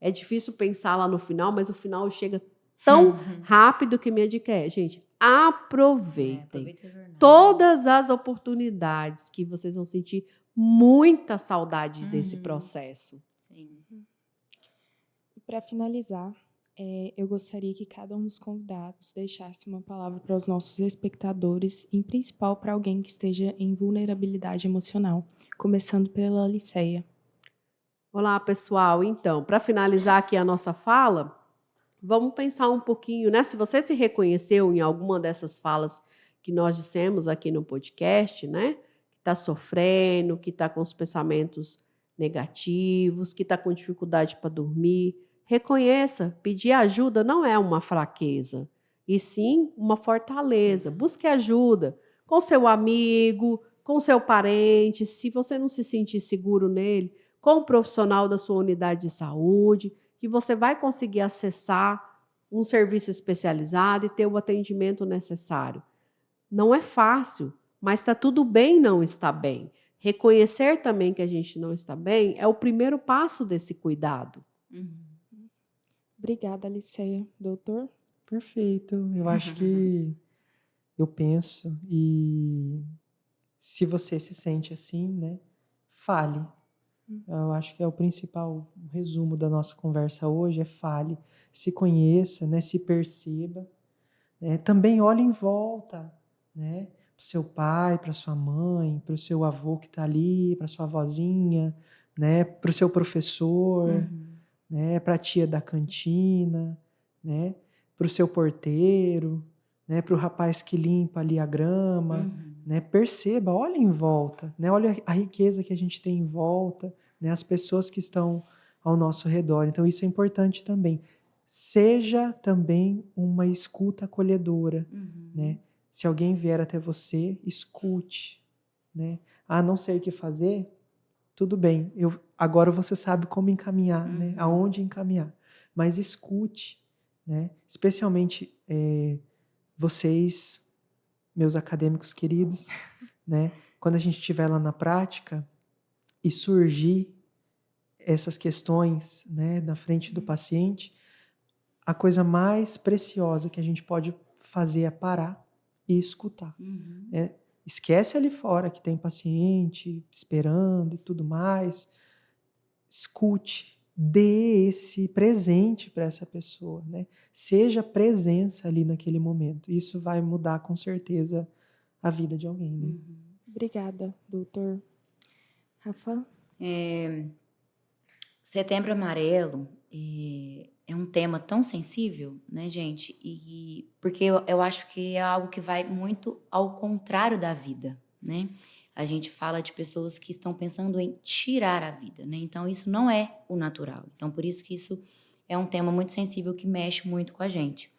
É difícil pensar lá no final, mas o final chega tão rápido que minha dica é, gente, aproveitem todas as oportunidades que vocês vão sentir muita saudade desse processo. E para finalizar, Eu gostaria que cada um dos convidados deixasse uma palavra para os nossos espectadores, em principal para alguém que esteja em vulnerabilidade emocional, começando pela Aliceia. Olá, pessoal. Então, para finalizar aqui a nossa fala, vamos pensar um pouquinho, né? Se você se reconheceu em alguma dessas falas que nós dissemos aqui no podcast, né? Que está sofrendo, que está com os pensamentos negativos, que está com dificuldade para dormir, reconheça. Pedir ajuda não é uma fraqueza, e sim uma fortaleza. Busque ajuda com seu amigo, com seu parente. Se você não se sentir seguro nele, com o profissional da sua unidade de saúde, que você vai conseguir acessar um serviço especializado e ter o atendimento necessário. Não é fácil, mas está tudo bem não estar bem. Reconhecer também que a gente não está bem é o primeiro passo desse cuidado. Obrigada, Aliceia. Doutor? Perfeito. Eu acho que eu penso e se você se sente assim, né, fale. Eu acho que é o principal resumo da nossa conversa hoje, é fale, se conheça, né, se perceba, né, também olhe em volta, né, para o seu pai, para sua mãe, para o seu avô que está ali, para sua avózinha, né, para o seu professor, né, para a tia da cantina, né, para o seu porteiro, né, para o rapaz que limpa ali a grama, né, perceba, olhe em volta, né, olha a riqueza que a gente tem em volta, né, as pessoas que estão ao nosso redor. Então isso é importante também. Seja também uma escuta acolhedora, né? Se alguém vier até você, escute, né? Ah, não sei o que fazer? Tudo bem, agora você sabe como encaminhar, né? Aonde encaminhar. Mas escute, né? Especialmente vocês, meus acadêmicos queridos, né? Quando a gente estiver lá na prática e surgir essas questões, né, na frente do paciente, a coisa mais preciosa que a gente pode fazer é parar e escutar. Né? Esquece ali fora que tem paciente esperando e tudo mais. Escute, dê esse presente para essa pessoa, né? Seja presença ali naquele momento. Isso vai mudar com certeza a vida de alguém, né? Obrigada, doutor. Rafa? Setembro Amarelo é um tema tão sensível, né, gente? Porque eu acho que é algo que vai muito ao contrário da vida, né? A gente fala de pessoas que estão pensando em tirar a vida, né? Então, isso não é o natural. Então, por isso que isso é um tema muito sensível que mexe muito com a gente.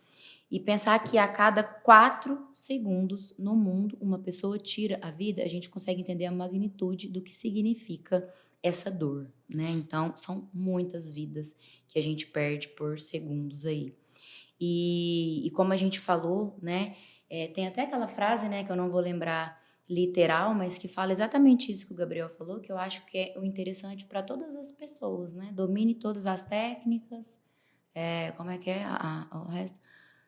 E pensar que a cada 4 segundos no mundo uma pessoa tira a vida, a gente consegue entender a magnitude do que significa essa dor, né? Então, são muitas vidas que a gente perde por segundos aí. E como a gente falou, né? Tem até aquela frase, né? Que eu não vou lembrar literal, mas que fala exatamente isso que o Gabriel falou, que eu acho que é o interessante para todas as pessoas, né? Domine todas as técnicas, como é que é o resto?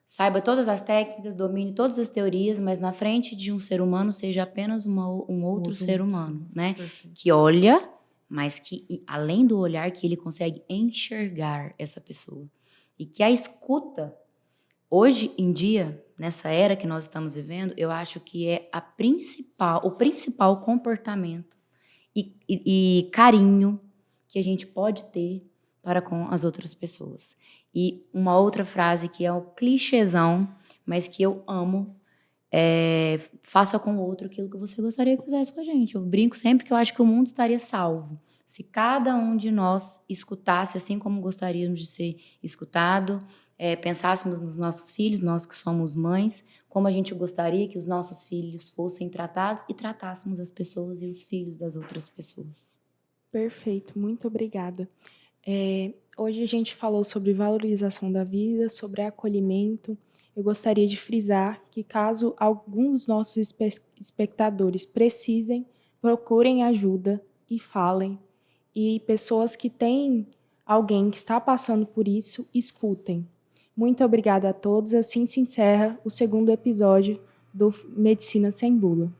Saiba todas as técnicas, domine todas as teorias, mas na frente de um ser humano seja apenas um outro ser humano, né? Perfeito. Que olha, mas que além do olhar, que ele consegue enxergar essa pessoa. E que a escuta, hoje em dia, nessa era que nós estamos vivendo, eu acho que é o principal comportamento e carinho que a gente pode ter para com as outras pessoas. E uma outra frase que é um clichêzão, mas que eu amo, faça com o outro aquilo que você gostaria que fizesse com a gente. Eu brinco sempre que eu acho que o mundo estaria salvo se cada um de nós escutasse assim como gostaríamos de ser escutado, pensássemos nos nossos filhos, nós que somos mães, como a gente gostaria que os nossos filhos fossem tratados e tratássemos as pessoas e os filhos das outras pessoas. Perfeito, muito obrigada. Hoje a gente falou sobre valorização da vida, sobre acolhimento. Eu gostaria de frisar que caso algum dos nossos espectadores precisem, procurem ajuda e falem. E pessoas que têm alguém que está passando por isso, escutem. Muito obrigada a todos. Assim se encerra o segundo episódio do Medicina Sem Bula.